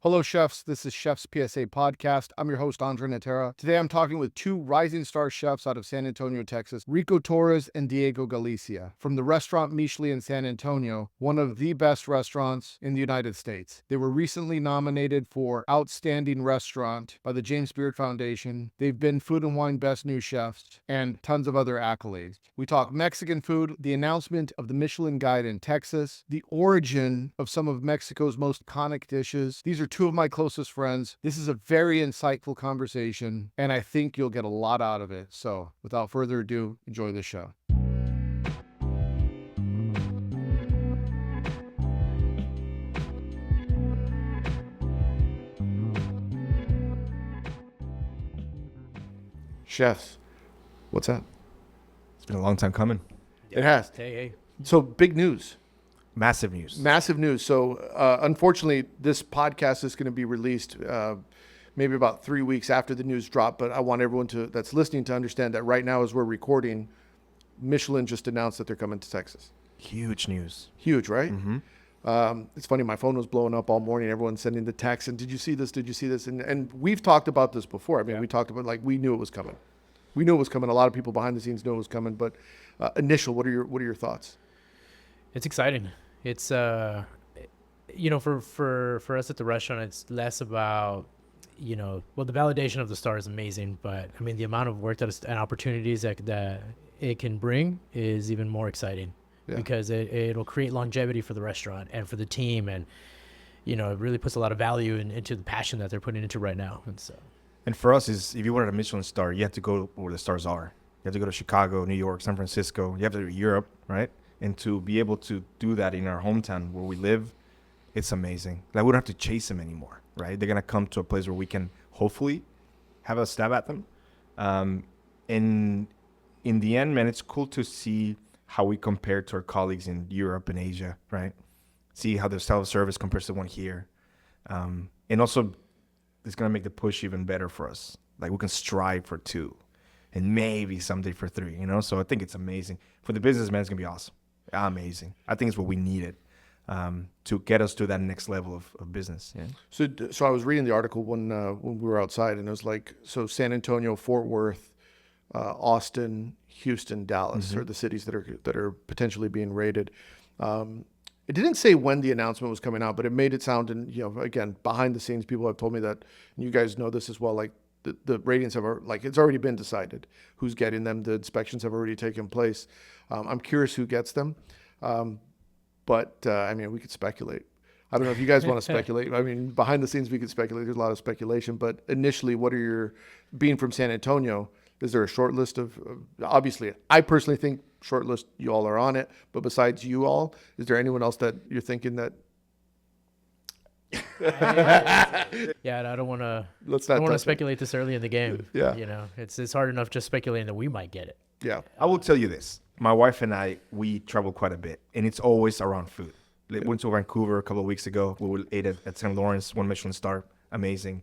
Hello, chefs. This is Chef's PSA Podcast. I'm your host, André Natera. Today, I'm talking with two rising star chefs out of San Antonio, Texas, Rico Torres and Diego Galicia, from the restaurant Michelin in San Antonio, one of the best restaurants in the United States. They were recently nominated for Outstanding Restaurant by the James Beard Foundation. They've been Food and Wine Best New Chefs and tons of other accolades. We talk Mexican food, the announcement of the Michelin Guide in Texas, the origin of some of Mexico's most iconic dishes. These are two of my closest friends. This is a very insightful conversation, and I think you'll get a lot out of it. So, without further ado, enjoy the show. Chefs, what's up? It's been a long time coming. It has. Hey. So, big news. Massive news. Massive news. So, unfortunately, this podcast is going to be released maybe about 3 weeks after the news dropped. But I want everyone that's listening to understand that right now, as we're recording, Michelin just announced that they're coming to Texas. Huge news. Huge, right? Mm-hmm. It's funny. My phone was blowing up all morning. Everyone's sending the texts. And did you see this? Did you see this? And we've talked about this before. I mean, we talked about, like, we knew it was coming. We knew it was coming. A lot of people behind the scenes knew it was coming. But initial, what are your thoughts? It's exciting. It's for us at the restaurant, it's less about the validation of the star is amazing, but I mean the amount of work and opportunities that it can bring is even more exciting because it'll create longevity for the restaurant and for the team, and it really puts a lot of value into the passion that they're putting into right now. And for us, is if you wanted a Michelin star, you have to go where the stars are. You have to go to Chicago, New York, San Francisco. You have to go to Europe, right? And to be able to do that in our hometown where we live, it's amazing. Like, we don't have to chase them anymore, right? They're going to come to a place where we can hopefully have a stab at them. And in the end, man, it's cool to see how we compare to our colleagues in Europe and Asia, right? See how the style of service compares to one here. And also, it's going to make the push even better for us. Like, we can strive for 2 and maybe someday for 3, So I think it's amazing. For the business, man, it's going to be awesome. Amazing. I think it's what we needed to get us to that next level of business. Yeah. So I was reading the article when we were outside, and it was like, so San Antonio, Fort Worth, Austin, Houston, Dallas are the cities that are potentially being rated. It didn't say when the announcement was coming out, but it made it sound, and again, behind the scenes, people have told me that, and you guys know this as well, like the ratings it's already been decided who's getting them. The inspections have already taken place. I'm curious who gets them. But I mean, we could speculate. I don't know if you guys want to speculate. I mean, behind the scenes, we could speculate. There's a lot of speculation. But initially, being from San Antonio, is there a short list of obviously, I personally think short list, you all are on it. But besides you all, is there anyone else that you're thinking that? Yeah, and I don't want to. Let's not speculate this early in the game. Yeah, it's hard enough just speculating that we might get it. Yeah, I will tell you this. My wife and I, we travel quite a bit, and it's always around food. Went to Vancouver a couple of weeks ago. We ate at St. Lawrence, 1 Michelin star, amazing.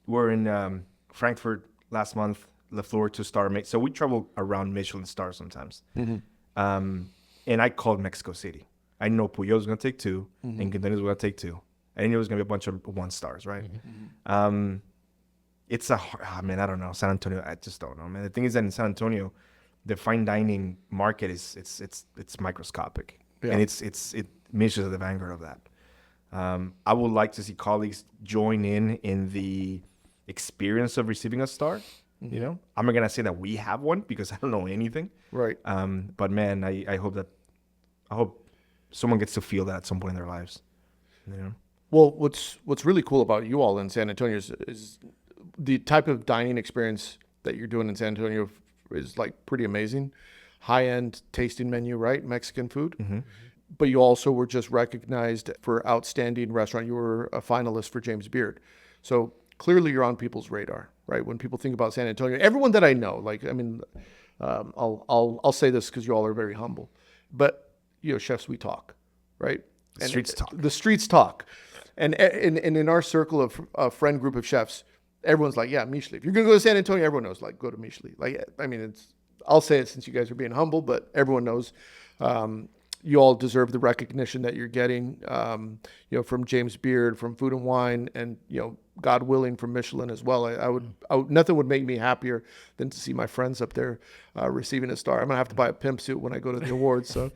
We're in Frankfurt last month, Lafleur 2-star. So we travel around Michelin stars sometimes. Mm-hmm. And I called Mexico City. I know Puyol was going to take 2, and Quintana was going to take 2. I knew it was going to be a bunch of 1-stars, right? Mm-hmm. It's I don't know. San Antonio, I just don't know, man. The thing is that in San Antonio, the fine dining market it's microscopic, and it Michelin is at the vanguard of that. I would like to see colleagues join in the experience of receiving a star. I'm not gonna say that we have one because I don't know anything. Right. But man, I hope someone gets to feel that at some point in their lives. Well, what's really cool about you all in San Antonio is the type of dining experience that you're doing in San Antonio is like pretty amazing. High-end tasting menu, right? Mexican food. Mm-hmm. But you also were just recognized for outstanding restaurant. You were a finalist for James Beard. So clearly you're on people's radar, right? When people think about San Antonio, everyone that I know, I'll say this because you all are very humble, but chefs, we talk, right? The streets talk. The streets talk. And in our circle of a friend group of chefs, everyone's like, yeah, Michelin. If you're going to go to San Antonio, everyone knows, like, go to Michelin. Like, I mean, I'll say it since you guys are being humble, but everyone knows you all deserve the recognition that you're getting, from James Beard, from Food and Wine, and, God willing, from Michelin as well. I would, nothing would make me happier than to see my friends up there receiving a star. I'm going to have to buy a pimp suit when I go to the awards. So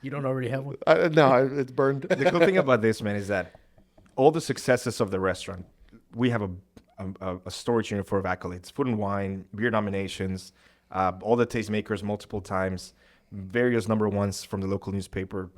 You don't already have one? no, it's burned. The cool thing about this, man, is that all the successes of the restaurant, we have a storage unit full of accolades, Food and Wine, beer nominations, all the tastemakers multiple times, various number ones from the local newspaper.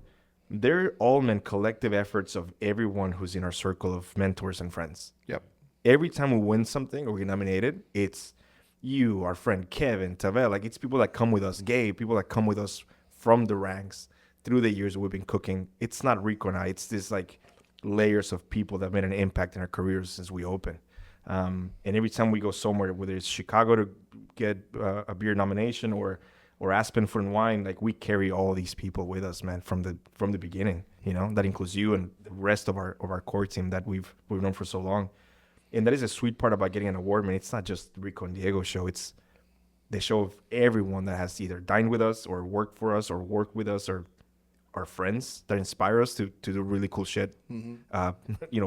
They're all meant collective efforts of everyone who's in our circle of mentors and friends. Yep. Every time we win something or we get nominated, it's you, our friend Kevin, Tavel, like it's people that come with us, Gabe, people that come with us from the ranks through the years we've been cooking. It's not Rico and I, it's this like layers of people that made an impact in our careers since we opened. And every time we go somewhere, whether it's Chicago to get a beer nomination or Aspen Food and Wine, like we carry all these people with us, man, from the beginning. That includes you and the rest of our core team that we've known for so long. And that is a sweet part about getting an award, man. It's not just Rico and Diego show. It's the show of everyone that has either dined with us or worked for us or worked with us or our friends that inspire us to do really cool shit,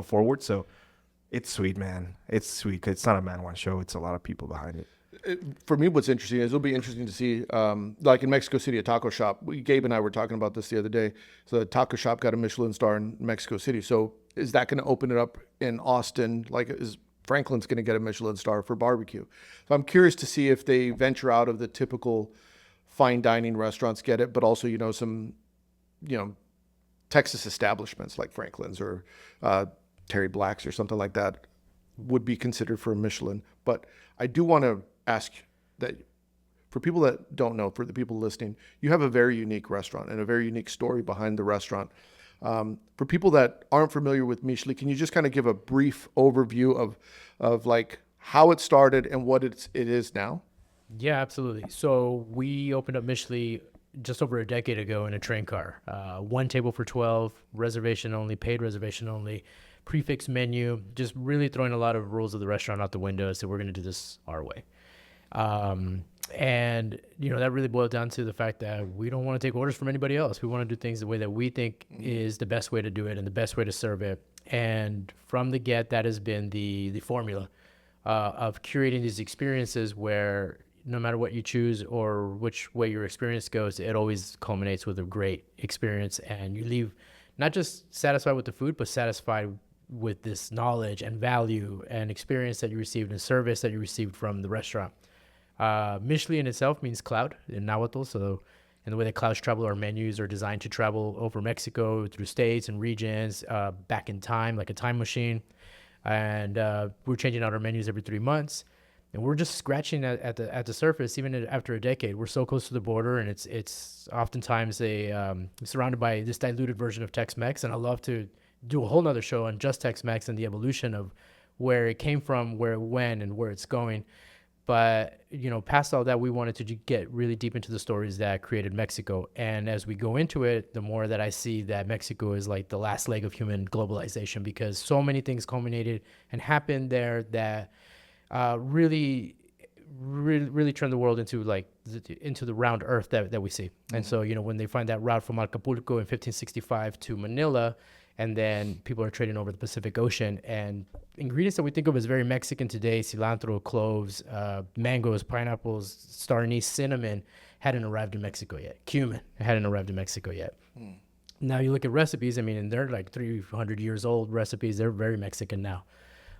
forward. So it's sweet, man. It's sweet. It's not a man one show. It's a lot of people behind it. For me, what's interesting is it'll be interesting to see, like in Mexico City, a taco shop. Gabe and I were talking about this the other day. So the taco shop got a Michelin star in Mexico City. So is that going to open it up in Austin? Like, is Franklin's going to get a Michelin star for barbecue? So I'm curious to see if they venture out of the typical fine dining restaurants, get it, but also, some, Texas establishments like Franklin's or Terry Black's or something like that would be considered for a Michelin. But I do want to ask that for people that don't know, for the people listening, you have a very unique restaurant and a very unique story behind the restaurant. For people that aren't familiar with Michelin, can you just kind of give a brief overview of like how it started and what it is now? Yeah, absolutely. So we opened up Michelin just over a decade ago in a train car. One table for 12, reservation only, paid reservation only, prefix menu, just really throwing a lot of rules of the restaurant out the window. So we're going to do this our way. And that really boiled down to the fact that we don't want to take orders from anybody else. We want to do things the way that we think is the best way to do it and the best way to serve it. And from the get, that has been the formula of curating these experiences where no matter what you choose or which way your experience goes, it always culminates with a great experience. And you leave not just satisfied with the food, but satisfied with this knowledge and value and experience that you received and service that you received from the restaurant. Michelin in itself means cloud in Nahuatl. So in the way that clouds travel, our menus are designed to travel over Mexico through states and regions, back in time, like a time machine. And we're changing out our menus every 3 months. And we're just scratching at the surface, even after a decade. We're so close to the border, and it's oftentimes surrounded by this diluted version of Tex-Mex. And I love to do a whole nother show on just Tex-Mex and the evolution of where it came from, where it went, and where it's going. But, past all that, we wanted to get really deep into the stories that created Mexico. And as we go into it, the more that I see that Mexico is like the last leg of human globalization, because so many things culminated and happened there that really turned the world into into the round earth that we see. And so, when they find that route from Acapulco in 1565 to Manila, and then people are trading over the Pacific Ocean, and ingredients that we think of as very Mexican today, cilantro, cloves, mangoes, pineapples, star anise, cinnamon, hadn't arrived in Mexico yet. Cumin hadn't arrived in Mexico yet. Now you look at recipes, and they're like 300 years old recipes. They're very Mexican now.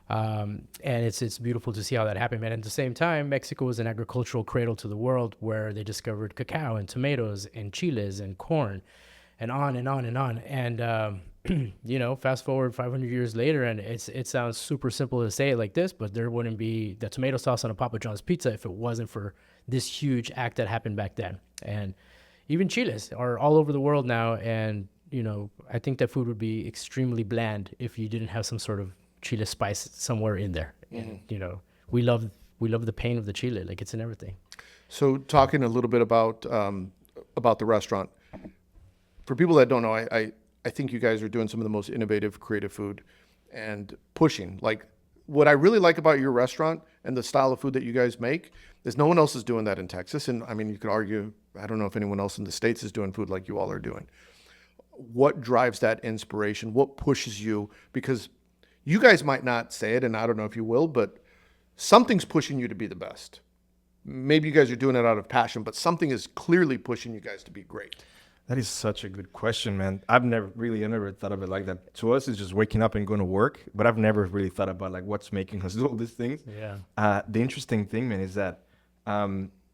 And it's beautiful to see how that happened, man. At the same time, Mexico was an agricultural cradle to the world, where they discovered cacao and tomatoes and chiles and corn and on and on and on. And, fast forward 500 years later, and it sounds super simple to say it like this, but there wouldn't be the tomato sauce on a Papa John's pizza if it wasn't for this huge act that happened back then. And even chiles are all over the world now. And, I think that food would be extremely bland if you didn't have some sort of chile spice somewhere in there. Mm-hmm. And, we love the pain of the chile. Like, it's in everything. So talking a little bit about the restaurant, for people that don't know, I think you guys are doing some of the most innovative, creative food and pushing. Like, what I really like about your restaurant and the style of food that you guys make is no one else is doing that in Texas. And you could argue I don't know if anyone else in the States is doing food like you all are doing. What drives that inspiration? What pushes you? Because you guys might not say it, and I don't know if you will, but something's pushing you to be the best. Maybe you guys are doing it out of passion, but something is clearly pushing you guys to be great. That is such a good question, man. I never thought of it like that. To us, it's just waking up and going to work, but I've never really thought about like what's making us do all these things. Yeah. The interesting thing, man, is that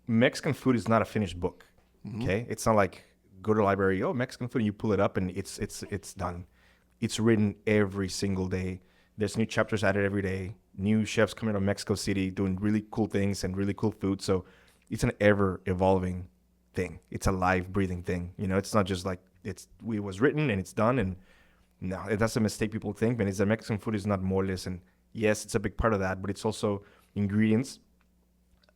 Mexican food is not a finished book. Okay, it's not like go to the library, oh, Mexican food, and you pull it up and it's done. It's written every single day. There's new chapters added every day. New chefs coming out of Mexico City doing really cool things and really cool food. So it's an ever evolving thing. It's a live breathing thing. You know, it's not just like it was written and it's done. And no, that's a mistake people think, man. Is that Mexican food is not moles, and yes, it's a big part of that, but it's also ingredients,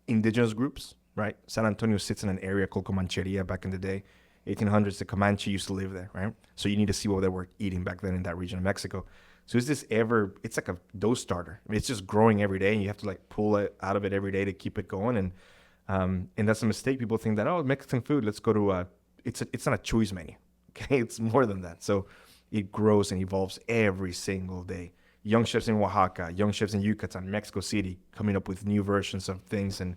indigenous groups, right? San Antonio sits in an area called Comancheria back in the day. 1800s, the Comanche used to live there, right? So you need to see what they were eating back then in that region of Mexico. So it's like a dough starter. I mean, it's just growing every day, and you have to like pull it out of it every day to keep it going. And that's a mistake. People think that, oh, Mexican food, let's go to it's not a choice menu. Okay, it's more than that. So it grows and evolves every single day. Young chefs in Oaxaca, young chefs in Yucatan, Mexico City, coming up with new versions of things. And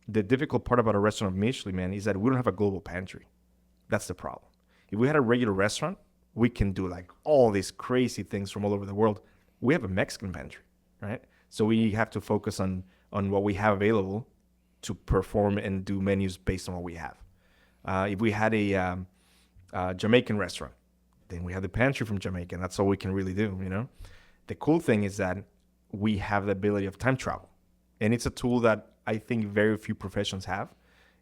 the difficult part about a restaurant of Michelin, man, is that we don't have a global pantry. That's the problem. If we had a regular restaurant, we can do like all these crazy things from all over the world. We have a Mexican pantry, right? So we have to focus on what we have available to perform and do menus based on what we have. If we had a Jamaican restaurant, then we have the pantry from Jamaica, and that's all we can really do, you know? The cool thing is that we have the ability of time travel. And it's a tool that I think very few professions have.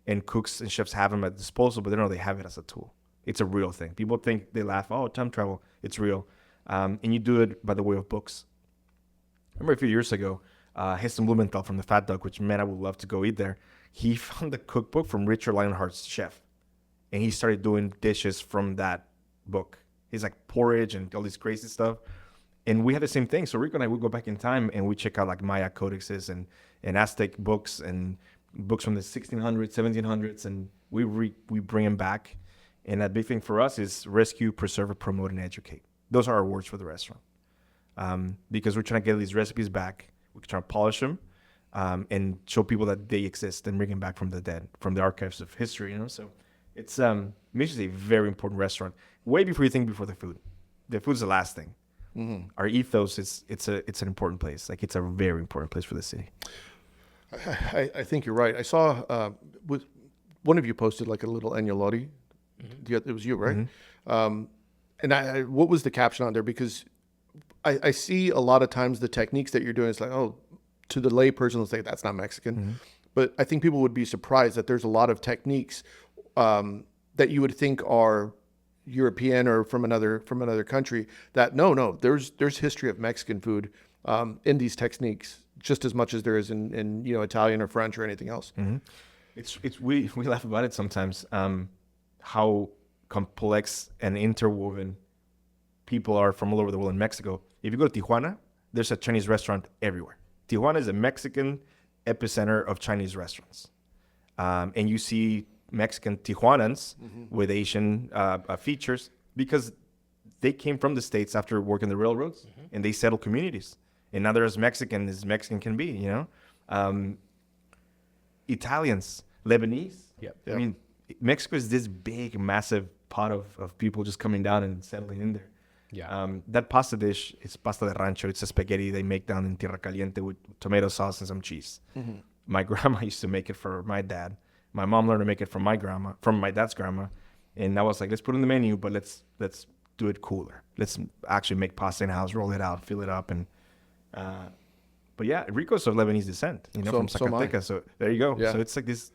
And cooks and chefs have them at disposal, but they don't know they have it as a tool. It's a real thing. People think, they laugh, oh, time travel, it's real. And you do it by the way of books. I remember a few years ago, Heston Blumenthal from the Fat Dog, which, man, I would love to go eat there. He found the cookbook from Richard Lionheart's chef. And he started doing dishes from that book. He's like porridge and all this crazy stuff. And we had the same thing. So Rico and I would go back in time and we check out like Maya codexes and Aztec books and books from the 1600s, 1700s. And we bring them back. And that big thing for us is rescue, preserve, promote, and educate. Those are our words for the restaurant. Because we're trying to get these recipes back. We're trying to polish them and show people that they exist and bring them back from the dead, from the archives of history, you know? So it's Michi's a very important restaurant. Way before you think before the food. The food's the last thing. Mm-hmm. Our ethos is it's an important place. Like it's a very important place for the city. I think you're right. I saw with one of you posted like a little agnolotti. Mm-hmm. It was you, right? Mm-hmm. And what was the caption on there? Because I see a lot of times the techniques that you're doing, it's like, oh, to the lay person, they'll say that's not Mexican. Mm-hmm. But I think people would be surprised that there's a lot of techniques that you would think are European or from another country. That no, there's history of Mexican food in these techniques just as much as there is in Italian or French or anything else. Mm-hmm. We laugh about it sometimes. How complex and interwoven people are from all over the world in Mexico. If you go to Tijuana, there's a Chinese restaurant everywhere. Tijuana is a Mexican epicenter of Chinese restaurants. And you see Mexican Tijuanans mm-hmm. with Asian features because they came from the States after working the railroads mm-hmm. and they settled communities. And now they're as Mexican can be, you know? Italians, Lebanese. Yep. I mean, Mexico is this big, massive pot of people just coming down and settling in there. Yeah. That pasta dish is pasta de rancho. It's a spaghetti they make down in Tierra Caliente with tomato sauce and some cheese. Mm-hmm. My grandma used to make it for my dad. My mom learned to make it from my dad's grandma. And I was like, let's put it in the menu, but let's do it cooler. Let's actually make pasta in house, roll it out, fill it up. And but yeah, Rico's of Lebanese descent, from Zacatecas. So there you go. Yeah. So it's like this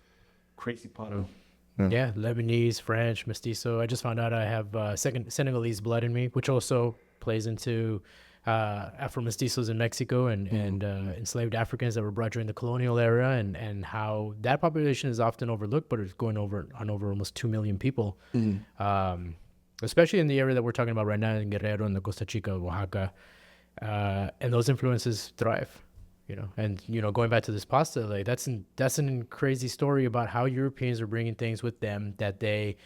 crazy pot of... Yeah, Lebanese, French, mestizo. I just found out I have Senegalese blood in me, which also plays into Afro-mestizos in Mexico and enslaved Africans that were brought during the colonial era and how that population is often overlooked, but it's going over almost 2 million people, especially in the area that we're talking about right now in Guerrero and the Costa Chica, Oaxaca. And those influences thrive. And going back to this pasta, like that's a crazy story about how Europeans are bringing things with them that they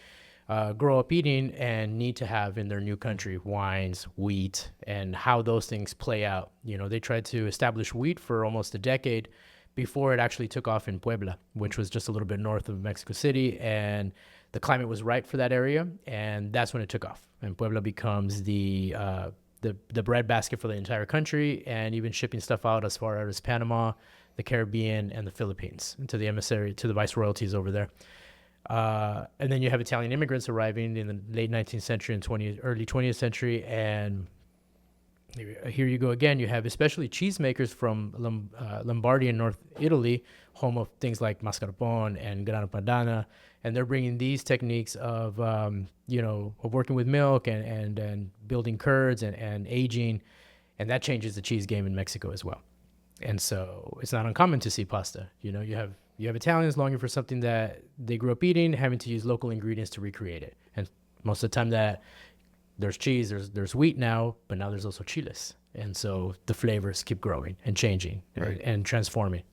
grow up eating and need to have in their new country: wines, wheat, and how those things play out. They tried to establish wheat for almost a decade before it actually took off in Puebla, which was just a little bit north of Mexico City, and the climate was right for that area, and that's when it took off. And Puebla becomes the bread basket for the entire country, and even shipping stuff out as far as Panama, the Caribbean, and the Philippines, to the emissary, to the viceroyalties over there. And then you have Italian immigrants arriving in the late 19th century and early 20th century, and here you go again. You have especially cheesemakers from Lombardy and North Italy, home of things like mascarpone and grana padano, and they're bringing these techniques of of working with milk and building curds and aging, and that changes the cheese game in Mexico as well. And so it's not uncommon to see pasta. You have Italians longing for something that they grew up eating, having to use local ingredients to recreate it. And most of the time that there's cheese, there's wheat now, but now there's also chiles. And so the flavors keep growing and changing and transforming.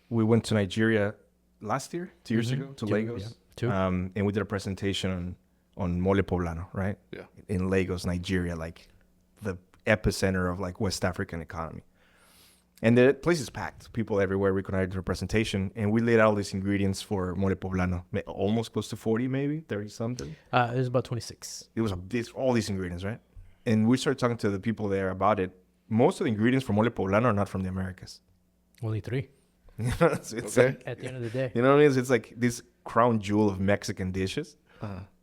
We went to Nigeria last year, 2 years ago, to Lagos. Yeah, two. And we did a presentation on mole poblano, right? Yeah. In Lagos, Nigeria, like the epicenter of like West African economy. And the place is packed. People everywhere. Rico and I did a presentation, and we laid out all these ingredients for mole poblano, almost close to 40, maybe 30 something. It was about 26. It was all these ingredients, right? And we started talking to the people there about it. Most of the ingredients for mole poblano are not from the Americas. Only 3. It's Okay. like, At the end of the day. you know what I mean? It's like this crown jewel of Mexican dishes.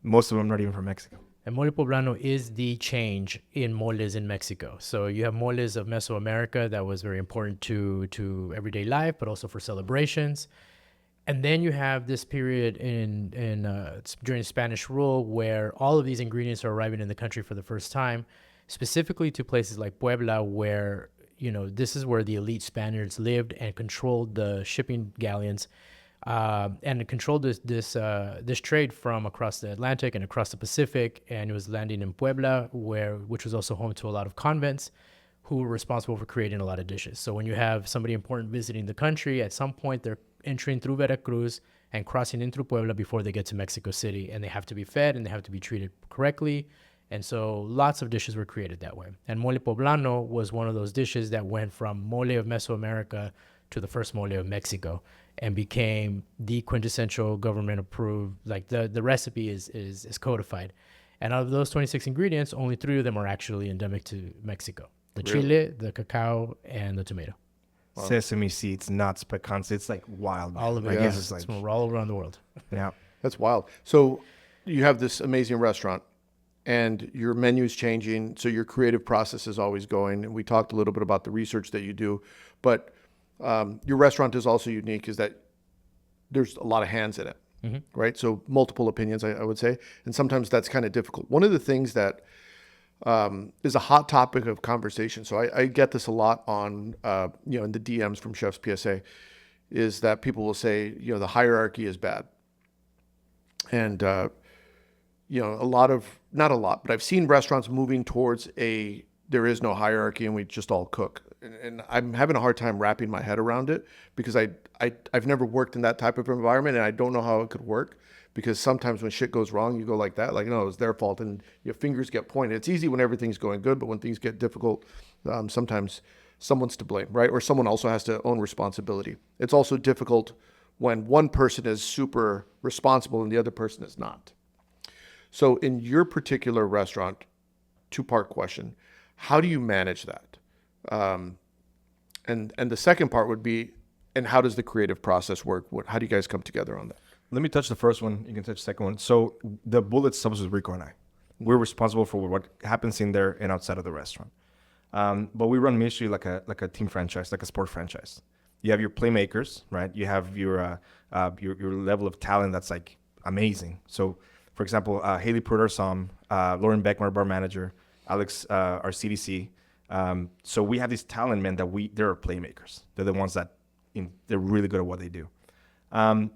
Most of them not even from Mexico. And mole poblano is the change in moles in Mexico. So you have moles of Mesoamerica that was very important to everyday life, but also for celebrations. And then you have this period during Spanish rule where all of these ingredients are arriving in the country for the first time, specifically to places like Puebla, where this is where the elite Spaniards lived and controlled the shipping galleons. And controlled this trade from across the Atlantic and across the Pacific, and it was landing in Puebla, which was also home to a lot of convents, who were responsible for creating a lot of dishes. So when you have somebody important visiting the country, at some point they're entering through Veracruz and crossing in through Puebla before they get to Mexico City, and they have to be fed and they have to be treated correctly. And so lots of dishes were created that way. And mole poblano was one of those dishes that went from mole of Mesoamerica to the first mole of Mexico, and became the quintessential government approved, like the recipe is codified. And out of those 26 ingredients, only 3 of them are actually endemic to Mexico: the chile, the cacao, and the tomato. Wow. Sesame seeds, nuts, pecans. It's like wild. All of it. I guess It's it's like, we're all around the world. yeah. That's wild. So you have this amazing restaurant, and your menu is changing. So your creative process is always going. And we talked a little bit about the research that you do, but your restaurant is also unique, is that there's a lot of hands in it, right? So multiple opinions, I would say. And sometimes that's kind of difficult. One of the things that is a hot topic of conversation, so I get this a lot on, in the DMs from Chef's PSA, is that people will say, the hierarchy is bad. And, not a lot, but I've seen restaurants moving towards there is no hierarchy and we just all cook. And I'm having a hard time wrapping my head around it, because I've never worked in that type of environment, and I don't know how it could work, because sometimes when shit goes wrong, you go like that, like, no, it's their fault, and your fingers get pointed. It's easy when everything's going good, but when things get difficult, sometimes someone's to blame, right? Or someone also has to own responsibility. It's also difficult when one person is super responsible and the other person is not. So in your particular restaurant, 2-part question, how do you manage that? And the second part would be, and how does the creative process work? How do you guys come together on that? Let me touch the first one. You can touch the second one. So the bullet stops with Rico and I. We're responsible for what happens in there and outside of the restaurant. But we run Michelin like a team franchise, like a sport franchise. You have your playmakers, right? You have your level of talent that's like amazing. So, for example, Haley Pruder-Som, Lauren Beckmer, our bar manager, Alex, our CDC. So we have these talent men that they're playmakers. They're the ones that they're really good at what they do.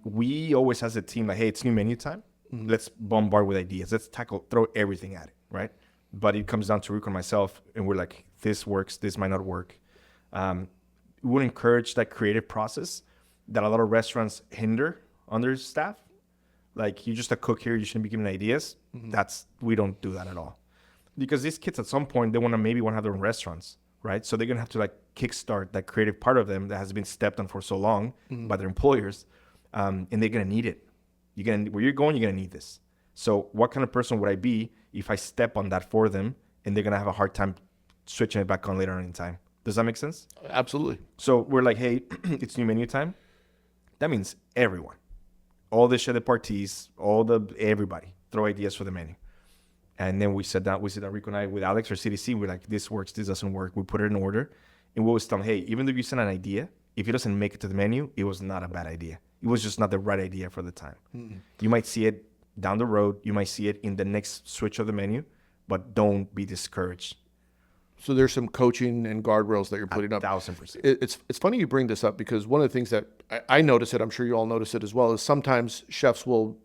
We always as a team, like, hey, it's new menu time. Let's bombard with ideas. Let's throw everything at it, right? But it comes down to Rico and myself, and we're like, this works, this might not work. we would encourage that creative process that a lot of restaurants hinder on their staff. Like, you're just a cook here, you shouldn't be giving ideas. We don't do that at all. Because these kids at some point, they want to have their own restaurants, right? So they're going to have to like kickstart that creative part of them that has been stepped on for so long by their employers. And they're going to need it. Where you're going, you're going to need this. So what kind of person would I be if I step on that for them and they're going to have a hard time switching it back on later on in time? Does that make sense? Absolutely. So we're like, hey, it's new menu time. That means everyone. All the chef de parties, everybody throw ideas for the menu. And then we sit down, Rico and I, with Alex or CDC, we're like, this works, this doesn't work. We put it in order. And we always tell them, hey, even if you send an idea, if it doesn't make it to the menu, it was not a bad idea. It was just not the right idea for the time. You might see it down the road. You might see it in the next switch of the menu, but don't be discouraged. So there's some coaching and guardrails that you're putting up. 1,000%. It's funny you bring this up, because one of the things that I notice it, I'm sure you all notice it as well, is sometimes chefs will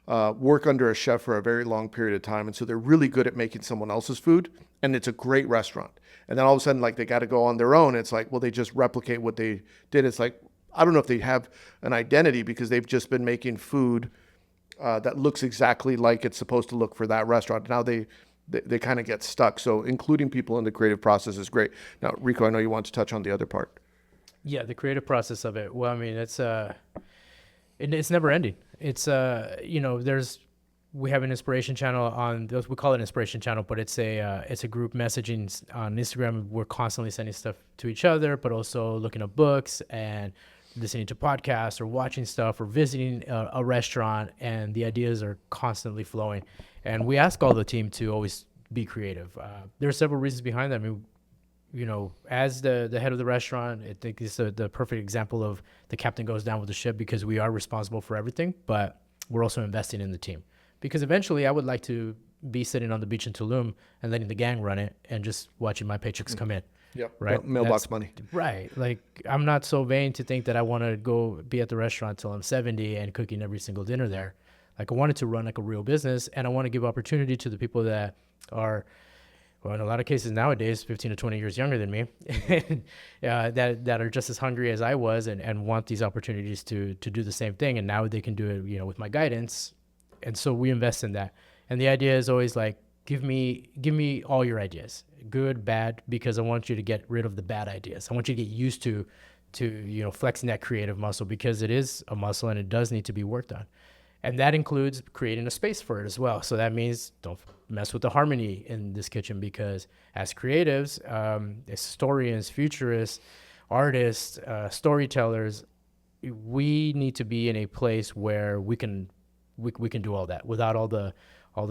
work under a chef for a very long period of time. And so they're really good at making someone else's food, and it's a great restaurant. And then all of a sudden, like, they got to go on their own. It's like, well, they just replicate what they did. It's like, I don't know if they have an identity, because they've just been making food that looks exactly like it's supposed to look for that restaurant. Now they kind of get stuck. So including people in the creative process is great. Now, Rico, I know you want to touch on the other part. Yeah, the creative process of it. Well, I mean, it's never ending. It's we have an inspiration channel on those. We call it inspiration channel, but it's a group messaging on Instagram. We're constantly sending stuff to each other, but also looking at books and listening to podcasts or watching stuff or visiting a restaurant, and the ideas are constantly flowing. And we ask all the team to always be creative. There are several reasons behind that. I mean, as the head of the restaurant, I think it's the perfect example of the captain goes down with the ship, because we are responsible for everything, but we're also investing in the team. Because eventually I would like to be sitting on the beach in Tulum and letting the gang run it and just watching my paychecks come in. Yep. Right. Mailbox money. Right. Like, I'm not so vain to think that I want to go be at the restaurant till I'm 70 and cooking every single dinner there. Like, I wanted to run like a real business, and I want to give opportunity to the people that are, well, in a lot of cases nowadays, 15 to 20 years younger than me, that are just as hungry as I was and want these opportunities to do the same thing. And now they can do it, with my guidance. And so we invest in that. And the idea is always like, give me all your ideas, good, bad, because I want you to get rid of the bad ideas. I want you to get used to flexing that creative muscle, because it is a muscle and it does need to be worked on. And that includes creating a space for it as well. So that means don't mess with the harmony in this kitchen, because as creatives, historians, futurists, artists, storytellers, we need to be in a place where we can do all that without all the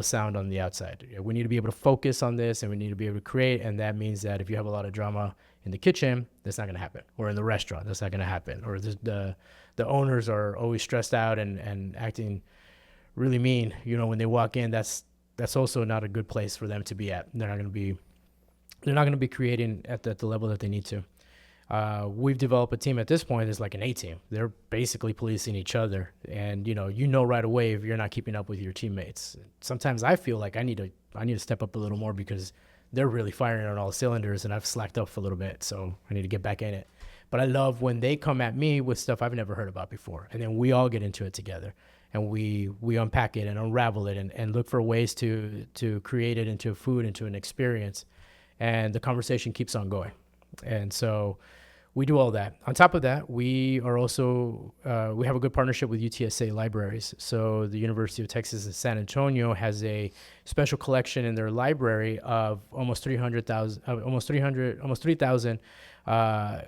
sound on the outside. We need to be able to focus on this, and we need to be able to create. And that means that if you have a lot of drama in the kitchen, that's not going to happen. Or in the restaurant, that's not going to happen. Or the owners are always stressed out and acting really mean. When they walk in, that's also not a good place for them to be at. They're not going to be creating at the level that they need to. We've developed a team at this point that's like an A team. They're basically policing each other, and right away if you're not keeping up with your teammates. Sometimes I feel like I need to step up a little more, because they're really firing on all cylinders and I've slacked up for a little bit, so I need to get back in it. But I love when they come at me with stuff I've never heard about before, and then we all get into it together, and we unpack it and unravel it and look for ways to create it into food, into an experience, and the conversation keeps on going. And so we do all that. On top of that, we are also, we have a good partnership with UTSA libraries. So the University of Texas at San Antonio has a special collection in their library of almost 3,000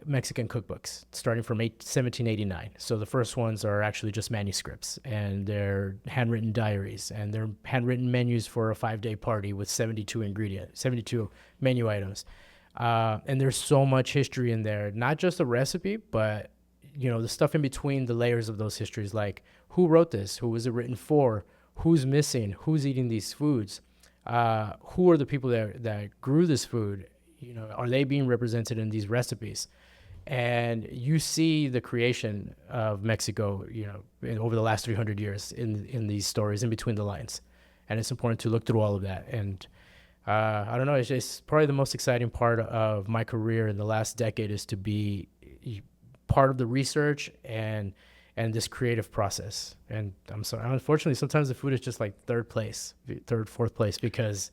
Mexican cookbooks, starting from 1789. So the first ones are actually just manuscripts, and they're handwritten diaries, and they're handwritten menus for a 5-day party with 72 menu items. And there's so much history in there, not just the recipe, but the stuff in between the layers of those histories, like who wrote this, who was it written for, who's missing, who's eating these foods, who are the people that grew this food, are they being represented in these recipes? And you see the creation of Mexico, over the last 300 years in these stories, in between the lines. And it's important to look through all of that. And I don't know, it's just probably the most exciting part of my career in the last decade is to be part of the research and this creative process. And I'm sorry, unfortunately, sometimes the food is just like third, fourth place, because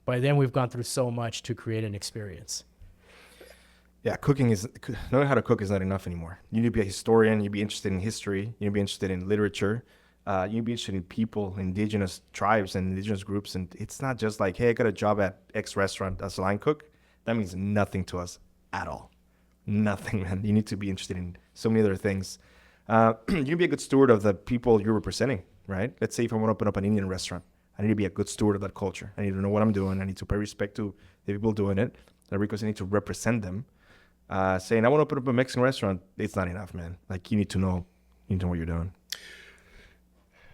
by then we've gone through so much to create an experience. Yeah, knowing how to cook is not enough anymore. You need to be a historian. You need to be interested in history. You need to be interested in literature. You need to be interested in people, indigenous tribes and indigenous groups. And it's not just like, hey, I got a job at X restaurant as a line cook. That means nothing to us at all. Nothing, man. You need to be interested in so many other things. You need to be a good steward of the people you're representing, right? Let's say if I want to open up an Indian restaurant, I need to be a good steward of that culture. I need to know what I'm doing. I need to pay respect to the people doing it. Because I need to represent them. Saying I want to open up a Mexican restaurant, it's not enough, man. Like you need to know what you're doing.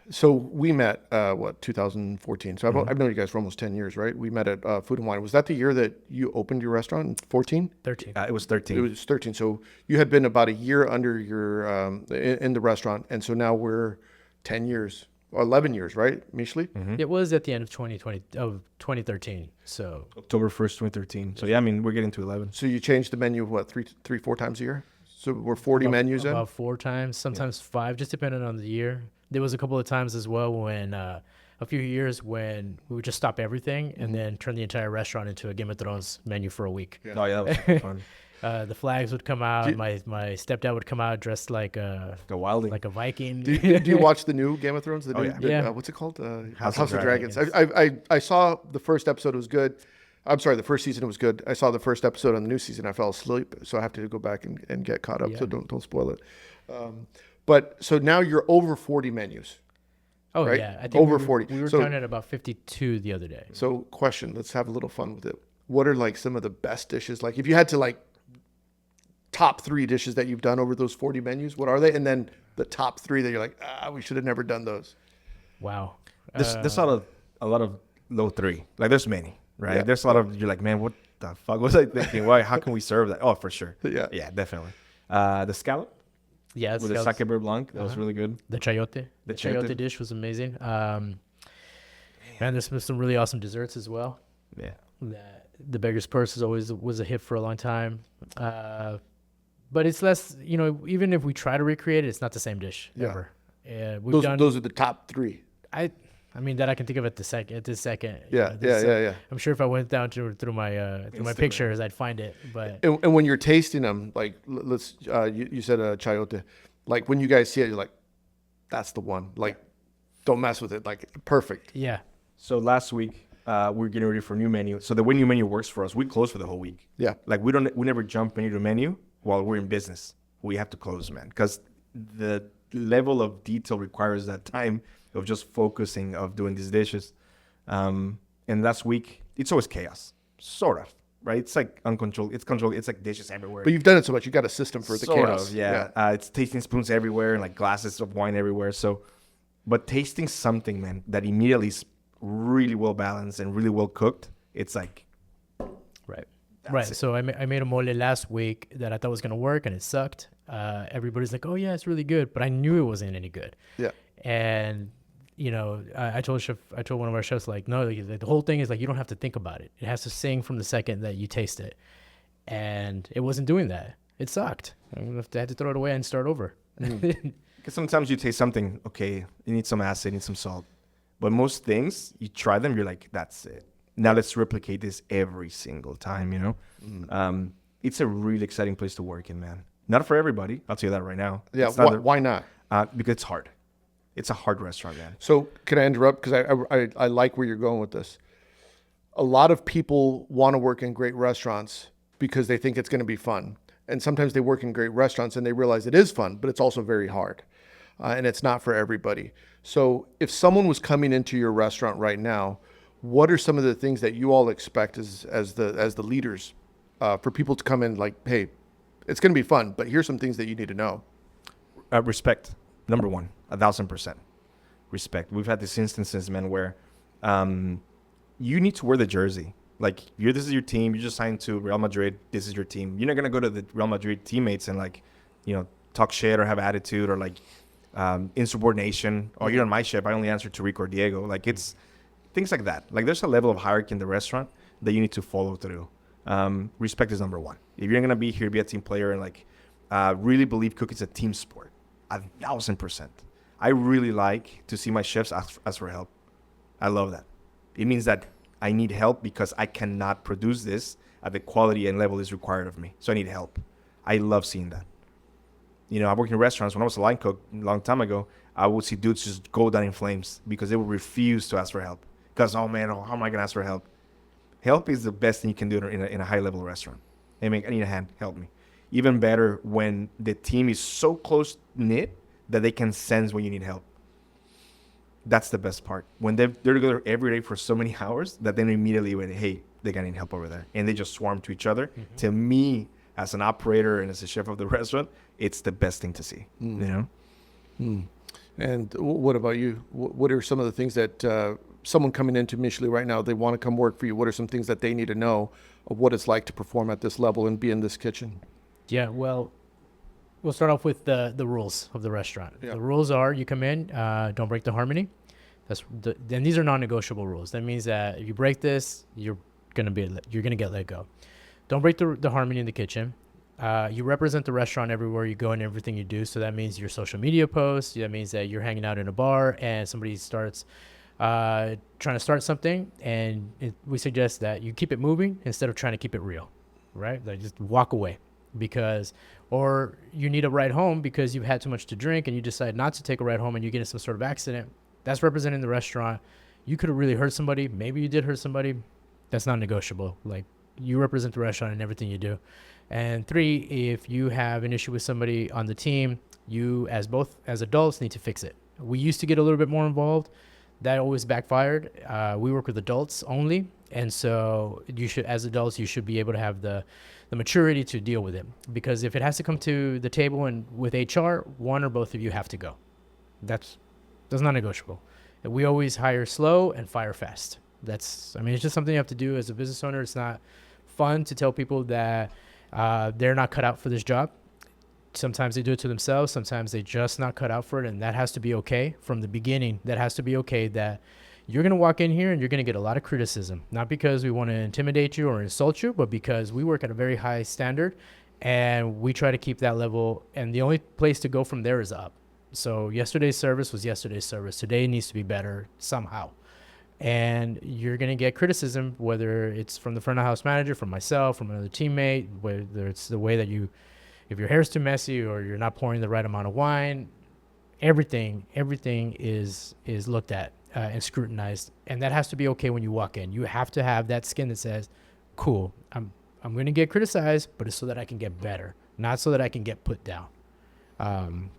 So we met, 2014. So I've known you guys for almost 10 years, right? We met at Food and Wine. Was that the year that you opened your restaurant in 14? 13. It was 13. It was 13. So you had been about a year under your in the restaurant, and so now we're 10 years, or 11 years, right, Michelin? It was at the end of 2013. So October 1st, 2013. So yeah, I mean, we're getting to 11. So you changed the menu, what, three, 4 times a year? So we're 40 menus in? About 4 times, sometimes 5, just depending on the year. There was a couple of times as well when a few years when we would just stop everything and then turn the entire restaurant into a Game of Thrones menu for a week. Yeah. Oh yeah, that was fun. The flags would come out. My stepdad would come out dressed like a wilding, like a Viking. Do you watch the new Game of Thrones? What's it called? House of Dragons. I saw the first episode. It was good. I'm sorry, the first season was good. I saw the first episode on the new season. I fell asleep, so I have to go back and get caught up. So don't spoil it. But so now you're over 40 menus. Oh, right? yeah. I think over 40. We were talking at about 52 the other day. So question, let's have a little fun with it. What are like some of the best dishes? Like if you had to like top 3 dishes that you've done over those 40 menus, what are they? And then the top 3 that you're like, we should have never done those. Wow. There's a lot of low 3. Like there's many, right? Yeah. There's a lot of, you're like, man, what the fuck was I thinking? Why? How can we serve that? Oh, for sure. Yeah, definitely. The scallop. Yeah, with the sake beurre blanc, that was really good. The chayote. The chayote dish was amazing. Man, there's been some really awesome desserts as well. Yeah. The Beggar's Purse was a hit for a long time. But it's less, even if we try to recreate it, it's not the same dish ever. Those are the top 3. I mean that I can think of at this second. Yeah. I'm sure if I went down through my pictures, I'd find it. But and when you're tasting them, like you said chayote, like when you guys see it, you're like, that's the one. Like, don't mess with it. Like, perfect. Yeah. So last week we're getting ready for a new menu. So the way new menu works for us, we close for the whole week. Yeah. Like we never jump menu to menu while we're in business. We have to close, man, because the level of detail requires that time of just focusing of doing these dishes. And last week, it's always chaos, sort of, right? It's like uncontrolled. It's controlled. It's like dishes everywhere. But you've done it so much. You got a system for the sort chaos. Of, yeah. It's tasting spoons everywhere and like glasses of wine everywhere. So, but tasting something, man, that immediately is really well balanced and really well cooked. It's like, right. So I made a mole last week that I thought was gonna work, and it sucked. Everybody's like, "Oh yeah, it's really good," but I knew it wasn't any good. Yeah. And I told one of our chefs, like, no, the whole thing is like you don't have to think about it. It has to sing from the second that you taste it, and it wasn't doing that. It sucked. I had to throw it away and start over. Because sometimes you taste something, okay, you need some acid, you need some salt, but most things you try them, you're like, that's it. Now let's replicate this every single time. It's a really exciting place to work in, man. Not for everybody. I'll tell you that right now. Yeah. Why not? Because it's hard. It's a hard restaurant, man. So can I interrupt? Because I like where you're going with this. A lot of people want to work in great restaurants because they think it's going to be fun. And sometimes they work in great restaurants and they realize it is fun, but it's also very hard. And it's not for everybody. So if someone was coming into your restaurant right now, what are some of the things that you all expect as the leaders for people to come in like, hey, it's going to be fun, but here's some things that you need to know? Respect. Number 1, 1,000%. Respect. We've had these instances, man, where you need to wear the jersey. Like, this is your team. You just signed to Real Madrid. This is your team. You're not going to go to the Real Madrid teammates and, like, talk shit or have attitude or, like, insubordination. Or you're on my ship. I only answer to Rico or Diego. Like, it's things like that. Like, there's a level of hierarchy in the restaurant that you need to follow through. Respect is number 1. If you're going to be here, be a team player and, like, really believe cooking is a team sport. 1,000%. I really like to see my chefs ask for help. I love that. It means that I need help because I cannot produce this at the quality and level is required of me. So I need help. I love seeing that. You know, I worked in restaurants. When I was a line cook a long time ago, I would see dudes just go down in flames because they would refuse to ask for help. Because, oh man, how am I going to ask for help? Help is the best thing you can do in a high-level restaurant. I mean, I need a hand. Help me. Even better when the team is so close-knit that they can sense when you need help. That's the best part. When they're together every day for so many hours that then immediately when, hey, they got need help over there. And they just swarm to each other. Mm-hmm. To me, as an operator and as a chef of the restaurant, it's the best thing to see, you know? And what about you? What are some of the things that someone coming into Michelin right now, they want to come work for you? What are some things that they need to know of what it's like to perform at this level and be in this kitchen? Yeah, well, we'll start off with the rules of the restaurant. Yeah. The rules are you come in, don't break the harmony. And these are non-negotiable rules. That means that if you break this, you're gonna get let go. Don't break the harmony in the kitchen. You represent the restaurant everywhere you go and everything you do. So that means your social media posts. That means that you're hanging out in a bar and somebody starts trying to start something, and we suggest that you keep it moving instead of trying to keep it real, right? Like just walk away or you need a ride home because you've had too much to drink and you decide not to take a ride home and you get in some sort of accident. That's representing the restaurant. You could have really hurt somebody. Maybe you did hurt somebody. That's not negotiable. Like, you represent the restaurant in everything you do. And 3, if you have an issue with somebody on the team, you as adults need to fix it. We used to get a little bit more involved. That always backfired. We work with adults only. And so as adults, you should be able to have the maturity to deal with it. Because if it has to come to the table and with HR, one or both of you have to go. That's not negotiable. We always hire slow and fire fast. It's just something you have to do as a business owner. It's not fun to tell people that they're not cut out for this job. Sometimes they do it to themselves. Sometimes they just not cut out for it. And that has to be okay from the beginning. That has to be okay that you're going to walk in here and you're going to get a lot of criticism. Not because we want to intimidate you or insult you, but because we work at a very high standard and we try to keep that level. And the only place to go from there is up. So yesterday's service was yesterday's service. Today needs to be better somehow. And you're going to get criticism, whether it's from the front of house manager, from myself, from another teammate, whether it's the way that if your hair's too messy or you're not pouring the right amount of wine, everything is looked at and scrutinized. And that has to be okay when you walk in. You have to have that skin that says, cool, I'm going to get criticized, but it's so that I can get better, not so that I can get put down.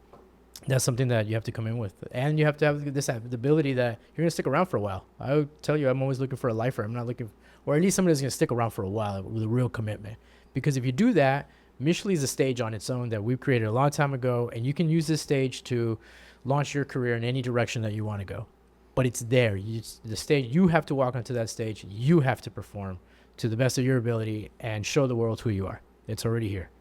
That's something that you have to come in with. And you have to have this ability that you're going to stick around for a while. I would tell you, I'm always looking for a lifer. I'm not looking, or at least somebody that's going to stick around for a while with a real commitment. Because if you do that, Michelin is a stage on its own that we've created a long time ago. And you can use this stage to launch your career in any direction that you want to go. But it's there. The stage, you have to walk onto that stage. You have to perform to the best of your ability and show the world who you are. It's already here.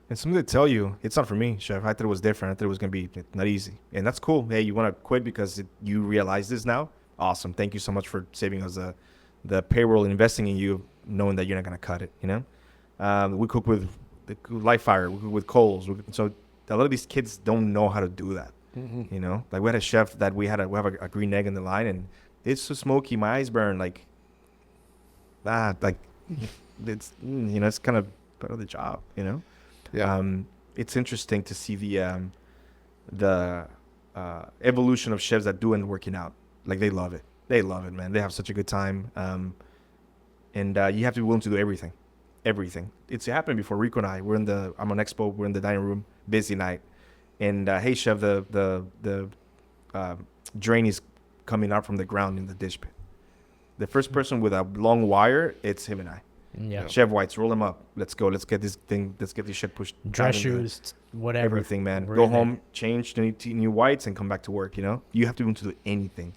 And something to tell you, it's not for me, chef. I thought it was different. I thought it was going to be not easy. And that's cool. Hey, you want to quit because you realize this now? Awesome. Thank you so much for saving us the payroll, investing in you, knowing that you're not going to cut it, you know? We cook with the live fire. We cook with coals. So a lot of these kids don't know how to do that, you know? Like, we had a chef that we have a green egg in the line, and it's so smoky. My eyes burn. Like, it's, you know, it's kind of part of the job, you know? Yeah. It's interesting to see the evolution of chefs that do end working out. Like, they love it. They love it, man. They have such a good time. And you have to be willing to do everything. It's happened before. Rico and I, I'm on Expo. We're in the dining room, busy night. And, hey, chef, the drain is coming out from the ground in the dish pit. The first person with a long wire, it's him and I. Yeah. Chef Whites, roll them up. Let's go. Let's get this shit pushed. Dress shoes, whatever. Everything, man. Go home, change to new whites, and come back to work, you know? You have to be able to do anything.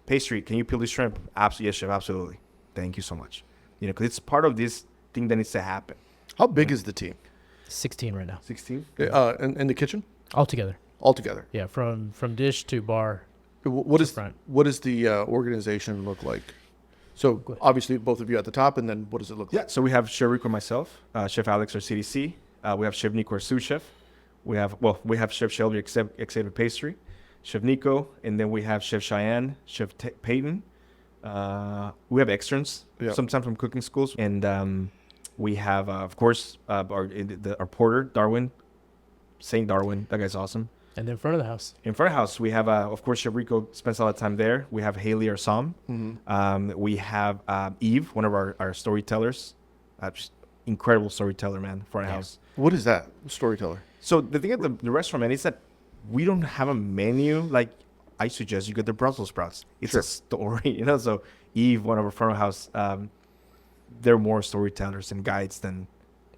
Pastry, can you peel the shrimp? Absolutely, yes, chef, absolutely. Thank you so much. You know, because it's part of this thing that needs to happen. How big is the team? 16 right now. 16? In the kitchen? Altogether. Yeah, from dish to bar. What does the organization look like? So obviously both of you at the top, and then what does it look like? Yeah, so we have Chef Rico and myself, Chef Alex, our CDC. We have Chef Nico, our sous chef. We have Chef Shelby, executive pastry, Chef Nico, and then we have Chef Cheyenne, Chef Peyton. We have externs, sometimes from cooking schools, and we have, of course, our porter, Darwin, Saint Darwin. That guy's awesome. And then in front of the house. In front of the house, we have, of course, Chef Rico spends a lot of time there. We have Haley, our som. We have Eve, one of our storytellers. Incredible storyteller, man, front of house. What is that, storyteller? So the thing at the restaurant, man, is that we don't have a menu. Like, I suggest you get the Brussels sprouts. It's a story, you know? So Eve, one of our front of house, they're more storytellers and guides than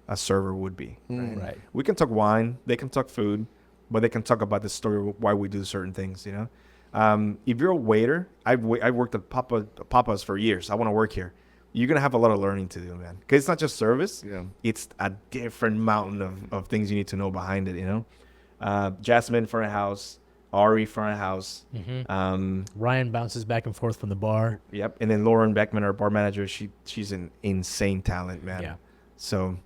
a server would be. Right. We can talk wine. They can talk food. But they can talk about the story of why we do certain things, you know? If you're a waiter, I've worked at Papa's for years. I want to work here. You're going to have a lot of learning to do, man. Because it's not just service. Yeah. It's a different mountain of things you need to know behind it, you know? Jasmine, front of house. Ari, front of house. Ryan bounces back and forth from the bar. Yep. And then Lauren Beckman, our bar manager, she's an insane talent, man. Yeah. So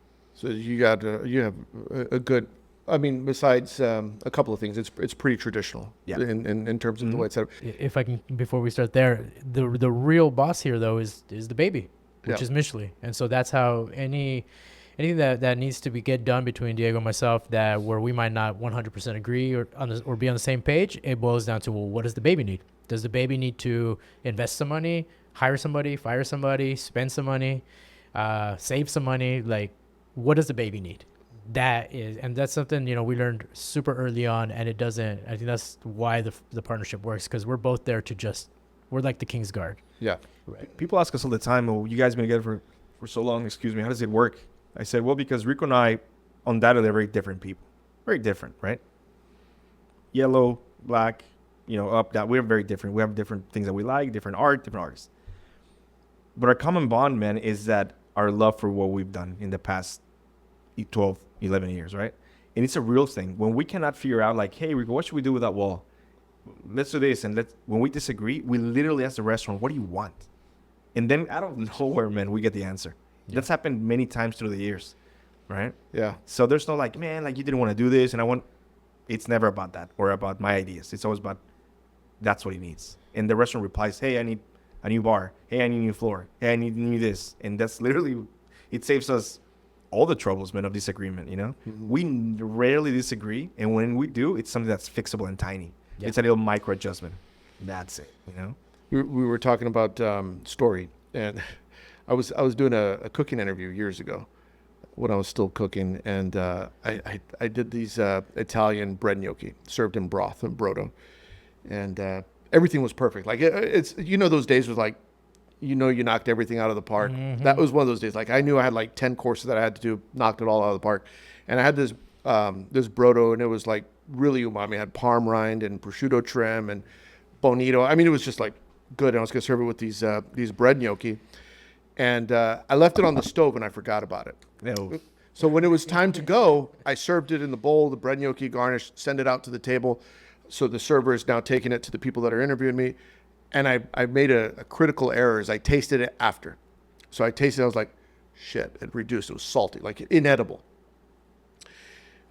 you have a good... I mean, besides a couple of things, it's pretty traditional in terms of the way it's set up. If I can, before we start there, the real boss here, though, is the baby, which is Michelin. And so that's how anything that needs to get done between Diego and myself where we might not 100% agree or be on the same page, it boils down to, well, what does the baby need? Does the baby need to invest some money, hire somebody, fire somebody, spend some money, save some money? Like, what does the baby need? That's something, you know, we learned super early on, and I think that's why the partnership works, because we're both there we're like the King's Guard. Yeah. Right. People ask us all the time, well, you guys been together for so long, how does it work? I said, well, because Rico and I undoubtedly are very different people. Very different, right? Yellow, black, you know, up, down. We're very different. We have different things that we like, different art, different artists. But our common bond, man, is that our love for what we've done in the past 12, 11 years, right? And it's a real thing. When we cannot figure out, like, hey, Rico, what should we do with that wall? Let's do this. And when we disagree, we literally ask the restaurant, what do you want? And then out of nowhere, man, we get the answer. Yeah. That's happened many times through the years, right? Yeah. So there's no like, man, like you didn't want to do this. And it's never about that or about my ideas. It's always about that's what he needs. And the restaurant replies, hey, I need a new bar. Hey, I need a new floor. Hey, I need this. And that's literally, it saves us all the troubles, man, of disagreement, you know? Mm-hmm. We rarely disagree, and when we do, it's something that's fixable and tiny. Yeah. It's a little micro adjustment. That's it, you know? We were talking about story, and I was doing a cooking interview years ago when I was still cooking, and I did these Italian bread gnocchi served in broth and brodo, and everything was perfect. Like it's you know those days was like, you know, you knocked everything out of the park. Mm-hmm. That was one of those days. Like I knew I had like 10 courses that I had to do, knocked it all out of the park. And I had this brodo, and it was like really umami. It had parm rind and prosciutto trim and bonito. I mean, it was just like good. And I was going to serve it with these bread gnocchi. And I left it on the stove and I forgot about it. No. So when it was time to go, I served it in the bowl, the bread gnocchi garnished, send it out to the table. So the server is now taking it to the people that are interviewing me. And I made a critical error as I tasted it after. So I tasted it, I was like, shit, it reduced. It was salty, like inedible.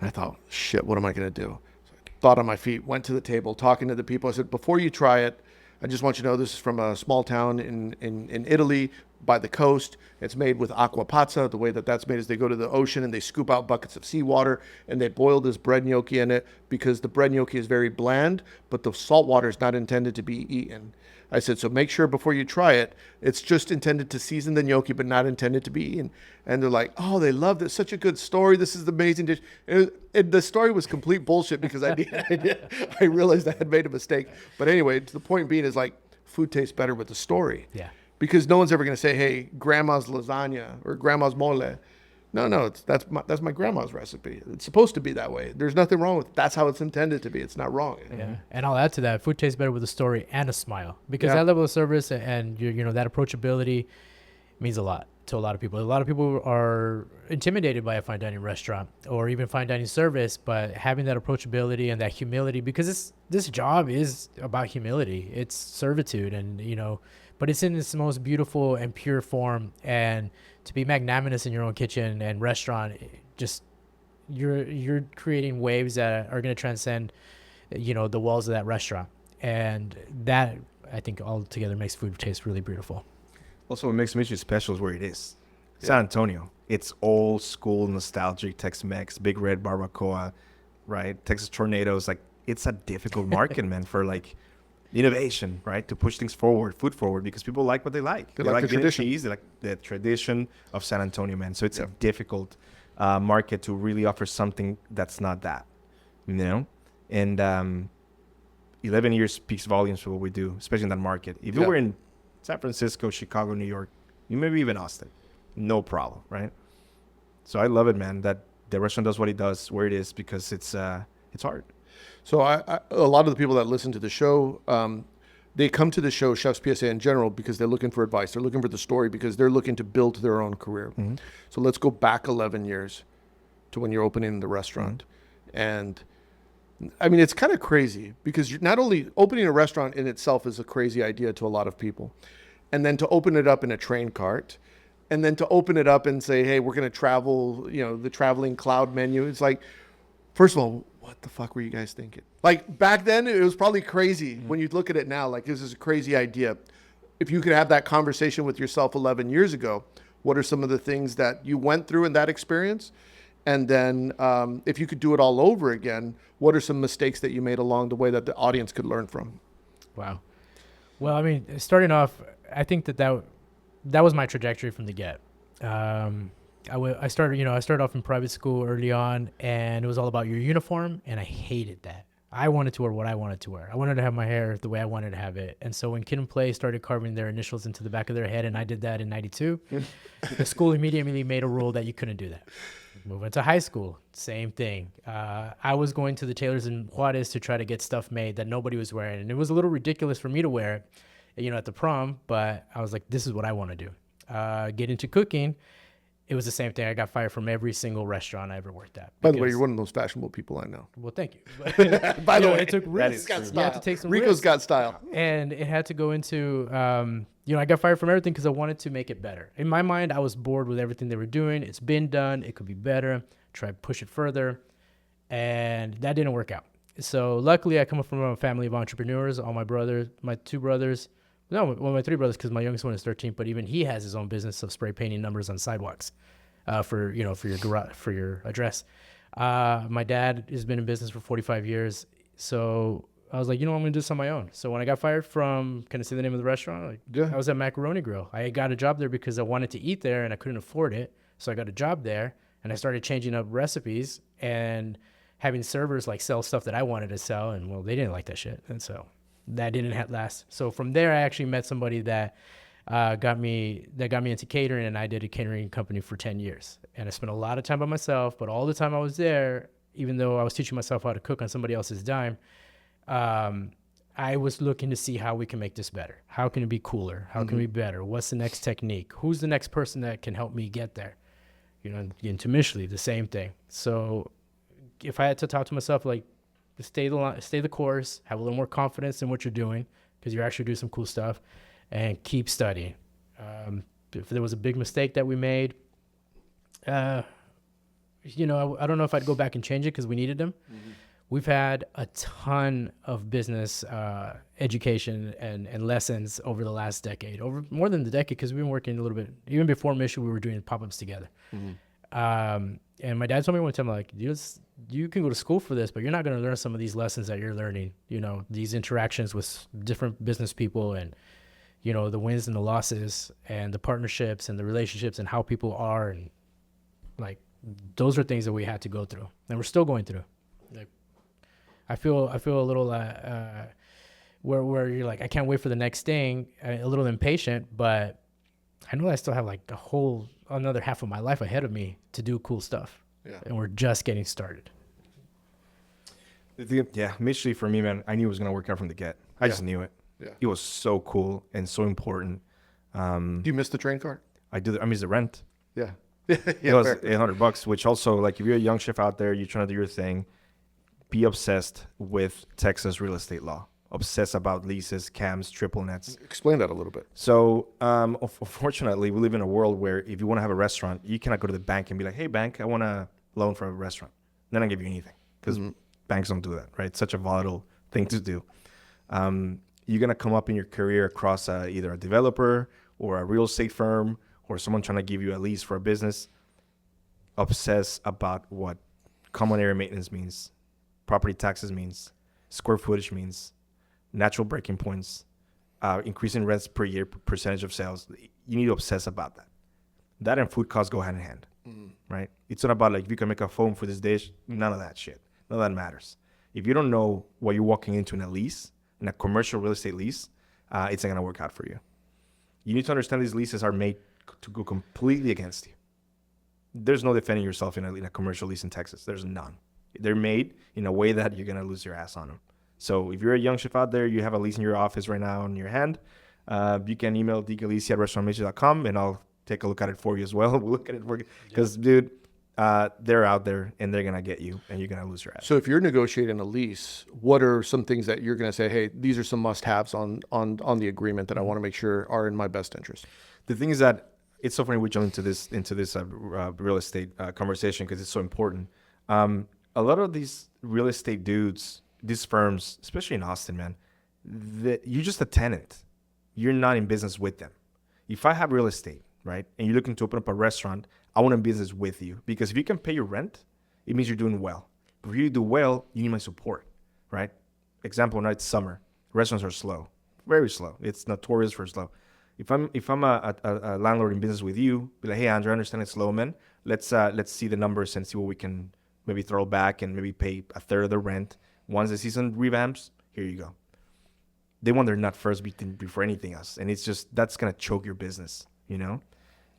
And I thought, shit, what am I going to do? So I thought on my feet, went to the table, talking to the people. I said, before you try it, I just want you to know this is from a small town in Italy by the coast. It's made with acqua pazza. The way that's made is they go to the ocean and they scoop out buckets of seawater and they boil this bread gnocchi in it because the bread gnocchi is very bland, but the salt water is not intended to be eaten. I said, so make sure before you try it, it's just intended to season the gnocchi, but not intended to be eaten. And they're like, oh, they love this. Such a good story. This is the amazing dish. And the story was complete bullshit because I realized I had made a mistake. But anyway, the point being is like food tastes better with the story. Yeah. Because no one's ever going to say, hey, grandma's lasagna or grandma's mole. No, that's my grandma's recipe. It's supposed to be that way. There's nothing wrong with it. That's how it's intended to be. It's not wrong. Yeah, and I'll add to that, food tastes better with a story and a smile, because that level of service and that approachability means a lot to a lot of people. A lot of people are intimidated by a fine dining restaurant or even fine dining service, but having that approachability and that humility, because this job is about humility. It's servitude, and but it's in its most beautiful and pure form. And to be magnanimous in your own kitchen and restaurant, just you're creating waves that are going to transcend, the walls of that restaurant, and that I think all together makes food taste really beautiful. Also, what makes Michelin special is where it is. San Antonio. It's old school, nostalgic Tex-Mex, big red barbacoa, right? Texas tornadoes. Like, it's a difficult market, man, for like innovation, right? To push things forward, food forward, because people like what they like. They like the tradition. Cheese. They like the tradition of San Antonio, man. So it's a difficult market to really offer something that's not that, And 11 years speaks volumes for what we do, especially in that market. If you were in San Francisco, Chicago, New York, maybe even Austin, no problem, right? So I love it, man, that the restaurant does what it does, where it is, because it's hard. So a lot of the people that listen to the show, they come to the show, Chef's PSA in general, because they're looking for advice. They're looking for the story because they're looking to build their own career. Mm-hmm. So let's go back 11 years to when you're opening the restaurant. Mm-hmm. And I mean, it's kind of crazy because you're not only opening a restaurant in itself is a crazy idea to a lot of people. And then to open it up in a train cart, and then to open it up and say, hey, we're going to travel, the traveling cloud menu. It's like, first of all, what the fuck were you guys thinking? Like back then, it was probably crazy. Mm-hmm. When you look at it now, like this is a crazy idea. If you could have that conversation with yourself 11 years ago, what are some of the things that you went through in that experience? And then if you could do it all over again, what are some mistakes that you made along the way that the audience could learn from? Wow. Well, I mean, starting off, I think that was my trajectory from the get. I started off in private school early on, and it was all about your uniform, and I hated that. I wanted to wear what I wanted to wear. I wanted to have my hair the way I wanted to have it. And so when Kid and Play started carving their initials into the back of their head, and I did that in 92, the school immediately made a rule that you couldn't do that. Moving to high school, same thing. I was going to the tailors in Juarez to try to get stuff made that nobody was wearing. And it was a little ridiculous for me to wear it, at the prom, but I was like, this is what I want to do. Get into cooking. It was the same thing. I got fired from every single restaurant I ever worked at. By the way, you're one of those fashionable people I know. Well, thank you. By the way, it took risks. You had to take some Rico's risks. got style. And it had to go into, I got fired from everything because I wanted to make it better. In my mind, I was bored with everything they were doing. It's been done. It could be better. Try to push it further. And that didn't work out. So luckily, I come from a family of entrepreneurs. All my two brothers. No, well, my three brothers, because my youngest one is 13, but even he has his own business of spray painting numbers on sidewalks, for your garage, for your address. My dad has been in business for 45 years, so I was like, I'm gonna do this on my own. So when I got fired from, can I say the name of the restaurant? I was at Macaroni Grill. I got a job there because I wanted to eat there and I couldn't afford it, so I got a job there and I started changing up recipes and having servers like sell stuff that I wanted to sell, and well, they didn't like that shit, and so that didn't last. So from there, I actually met somebody that got me into catering, and I did a catering company for 10 years. And I spent a lot of time by myself, but all the time I was there, even though I was teaching myself how to cook on somebody else's dime, I was looking to see how we can make this better. How can it be cooler? How can it be better? What's the next technique? Who's the next person that can help me get there? Into Michelin, the same thing. So if I had to talk to myself, like, stay the course, have a little more confidence in what you're doing, because you're actually doing some cool stuff, and keep studying. If there was a big mistake that we made, I don't know if I'd go back and change it because we needed them. Mm-hmm. We've had a ton of business education and lessons over the last decade, over more than the decade, because we've been working a little bit. Even before Michelin, we were doing pop-ups together. Mm-hmm. And my dad told me one time, like, you can go to school for this, but you're not going to learn some of these lessons that you're learning, these interactions with different business people, and, the wins and the losses and the partnerships and the relationships and how people are. And like, those are things that we had to go through, and we're still going through. Like, I feel a little, where you're like, I can't wait for the next thing, a little impatient, but I know I still have like another half of my life ahead of me to do cool stuff. Yeah. And we're just getting started. Michelin for me, man, I knew it was going to work out from the get. I just knew it. Yeah. It was so cool and so important. Do you miss the train cart? I do. I miss the rent. Yeah. It was $800, which also, like, if you're a young chef out there, you're trying to do your thing, be obsessed with Texas real estate law. Obsessed about leases, cams, triple nets. Explain that a little bit. So, unfortunately, we live in a world where if you want to have a restaurant, you cannot go to the bank and be like, hey, bank, I want a loan for a restaurant. Then I give you anything because banks don't do that, right? It's such a volatile thing to do. You're going to come up in your career across either a developer or a real estate firm or someone trying to give you a lease for a business. Obsess about what common area maintenance means, property taxes means, square footage means, natural breaking points, increasing rents per year, percentage of sales. You need to obsess about that. That and food costs go hand in hand, right? It's not about like, if you can make a foam for this dish, none of that shit. None of that matters. If you don't know what you're walking into in a lease, in a commercial real estate lease, it's not going to work out for you. You need to understand these leases are made to go completely against you. There's no defending yourself in a commercial lease in Texas. There's none. They're made in a way that you're going to lose your ass on them. So if you're a young chef out there, you have a lease in your office right now in your hand, you can email dgalicia@restaurantmixtli.com and I'll take a look at it for you as well. We'll look at it for you. Because, dude, they're out there and they're going to get you and you're going to lose your ass. So if you're negotiating a lease, what are some things that you're going to say, hey, these are some must-haves on the agreement that I want to make sure are in my best interest? The thing is that it's so funny we jump into this real estate conversation because it's so important. A lot of these real estate dudes, these firms, especially in Austin, man, you're just a tenant. You're not in business with them. If I have real estate, right, and you're looking to open up a restaurant, I want to be in business with you because if you can pay your rent, it means you're doing well. But if you do well, you need my support, right? Example, now it's summer. Restaurants are slow, very slow. It's notorious for slow. If I'm a landlord in business with you, be like, hey, André, I understand it's slow, man. Let's see the numbers and see what we can maybe throw back and maybe pay a third of the rent. Once the season revamps, here you go. They want their nut first before anything else. And it's just, that's going to choke your business, you know?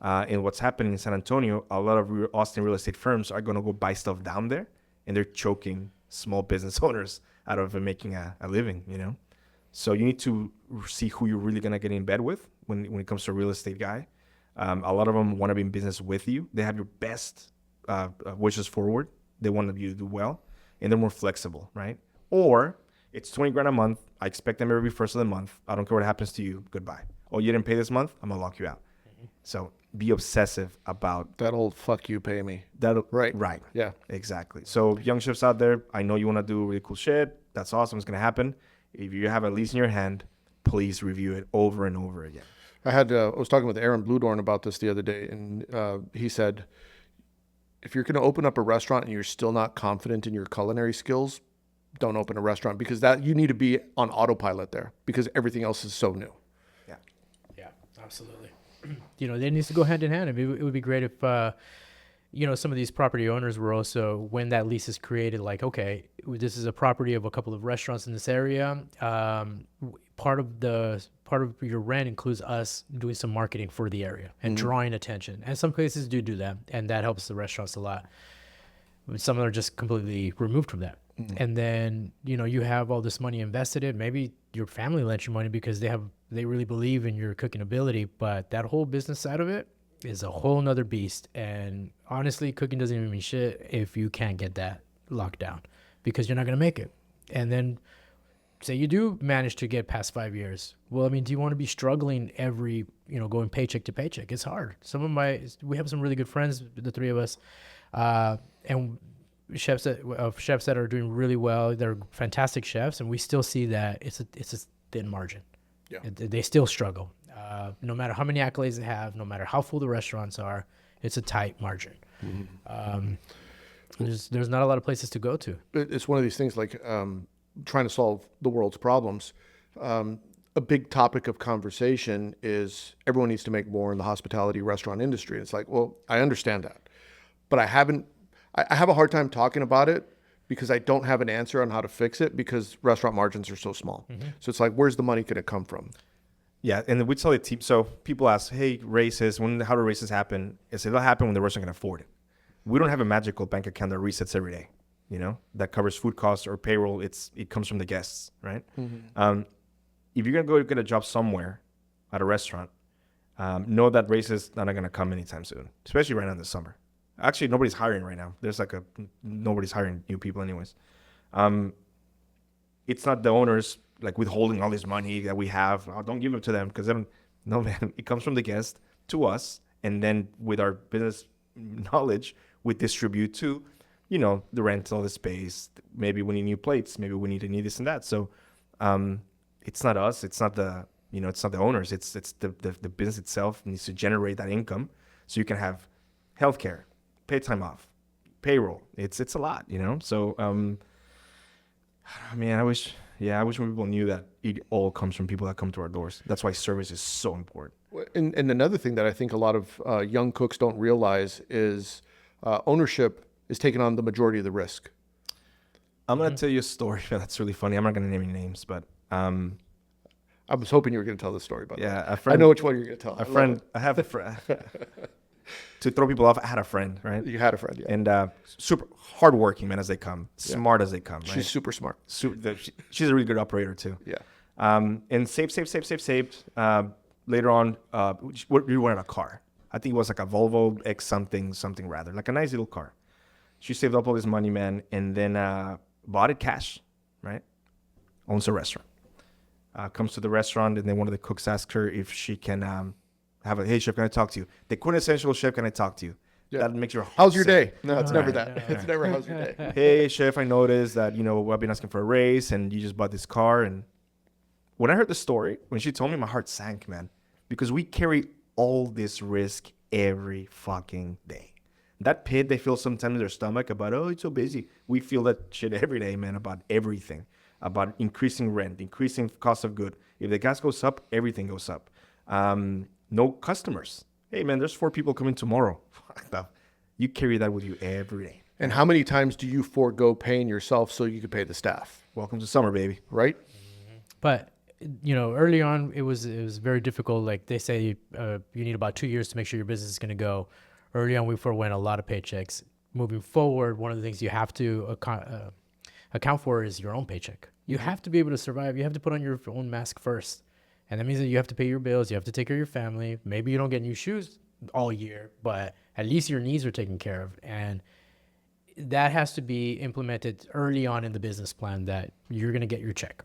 And what's happening in San Antonio, a lot of Austin real estate firms are going to go buy stuff down there and they're choking small business owners out of making a living, you know? So you need to see who you're really going to get in bed with when it comes to a real estate guy. A lot of them want to be in business with you. They have your best wishes forward. They want you to do well, and they're more flexible, right? Or it's $20,000 a month. I expect them every first of the month. I don't care what happens to you. Goodbye. Oh, you didn't pay this month? I'm going to lock you out. So be obsessive about that old fuck you, pay me. Right. Yeah. Exactly. So young chefs out there, I know you want to do really cool shit. That's awesome. It's going to happen. If you have a lease in your hand, please review it over and over again. I was talking with Aaron Bludorn about this the other day, and he said, if you're going to open up a restaurant and you're still not confident in your culinary skills, don't open a restaurant because that you need to be on autopilot there because everything else is so new. Yeah, absolutely. They need to go hand in hand. I mean, it would be great if, some of these property owners were also, when that lease is created, like, okay, this is a property of a couple of restaurants in this area. Part of your rent includes us doing some marketing for the area and drawing attention. And some places do that, and that helps the restaurants a lot. Some of them are just completely removed from that. And then, you have all this money invested in. Maybe your family lent you money because they really believe in your cooking ability, but that whole business side of it is a whole nother beast. And honestly, cooking doesn't even mean shit if you can't get that locked down because you're not going to make it. And then say you do manage to get past 5 years. Well, I mean, do you want to be struggling every, going paycheck to paycheck? It's hard. We have some really good friends, the three of us, and chefs that are doing really well. They're fantastic chefs, and we still see that it's a thin margin. Yeah. They still struggle. No matter how many accolades they have, no matter how full the restaurants are, it's a tight margin. There's not a lot of places to go to. It's one of these things like trying to solve the world's problems. A big topic of conversation is everyone needs to make more in the hospitality restaurant industry. It's like, well, I understand that, but I have a hard time talking about it because I don't have an answer on how to fix it because restaurant margins are so small. So it's like, where's the money going to come from? Yeah, and we tell the team. So people ask, "Hey, raises. How do raises happen?" I say, "It'll happen when the restaurant can afford it." We don't have a magical bank account that resets every day. That covers food costs or payroll. It comes from the guests, right? If you're gonna go get a job somewhere at a restaurant, know that raises are not gonna come anytime soon, especially right now in the summer. Actually, nobody's hiring right now. Nobody's hiring new people anyways. It's not the owners like withholding all this money that we have. Oh, don't give it to them because no, man, it comes from the guest to us. And then with our business knowledge, we distribute to you know, the rental, the space. Maybe we need new plates. Maybe we need this and that. So it's not us. It's not the, you know, it's not the owners. It's the business itself needs to generate that income so you can have healthcare, paid time off, payroll. It's a lot, you know. So I mean, I wish more people knew that it all comes from people that come to our doors. That's why service is so important. And another thing that I think a lot of young cooks don't realize is ownership is taking on the majority of the risk. I'm going to tell you a story that's really funny. I'm not going to name any names, but I was hoping you were going to tell this story, but yeah, a friend, I know which one you're going to tell. I have a friend. To throw people off, I had a friend, right? You had a friend, yeah. And super hardworking, man, as they come. Smart as they come, right? She's super smart. She's a really good operator, too. Yeah. And saved. Later on, we wanted a car. I think it was like a Volvo X something rather, like a nice little car. She saved up all this money, man, and then bought it cash, right? Owns a restaurant. Comes to the restaurant, and then one of the cooks asks her if she can hey, chef, can I talk to you? The quintessential chef, can I talk to you? Yeah. That makes your heart how's your sick. day? No, it's never that. No. It's never how's your day. Hey, chef, I noticed that, you know, I've been asking for a raise, and you just bought this car. And when I heard the story, when she told me, my heart sank, man, because we carry all this risk every fucking day. That pit they feel sometimes in their stomach about, oh, it's so busy. We feel that shit every day, man, about everything, about increasing rent, increasing cost of good. If the gas goes up, everything goes up. No customers. Hey, man, there's 4 people coming tomorrow. You carry that with you every day. And how many times do you forego paying yourself so you could pay the staff? Welcome to summer, baby. Right? But, you know, early on, it was very difficult. Like they say, you need about 2 years to make sure your business is going to go. Early on, we forewent a lot of paychecks. Moving forward, one of the things you have to account for is your own paycheck. You have to be able to survive. You have to put on your own mask first. And that means that you have to pay your bills. You have to take care of your family. Maybe you don't get new shoes all year, but at least your needs are taken care of. And that has to be implemented early on in the business plan, that you're going to get your check.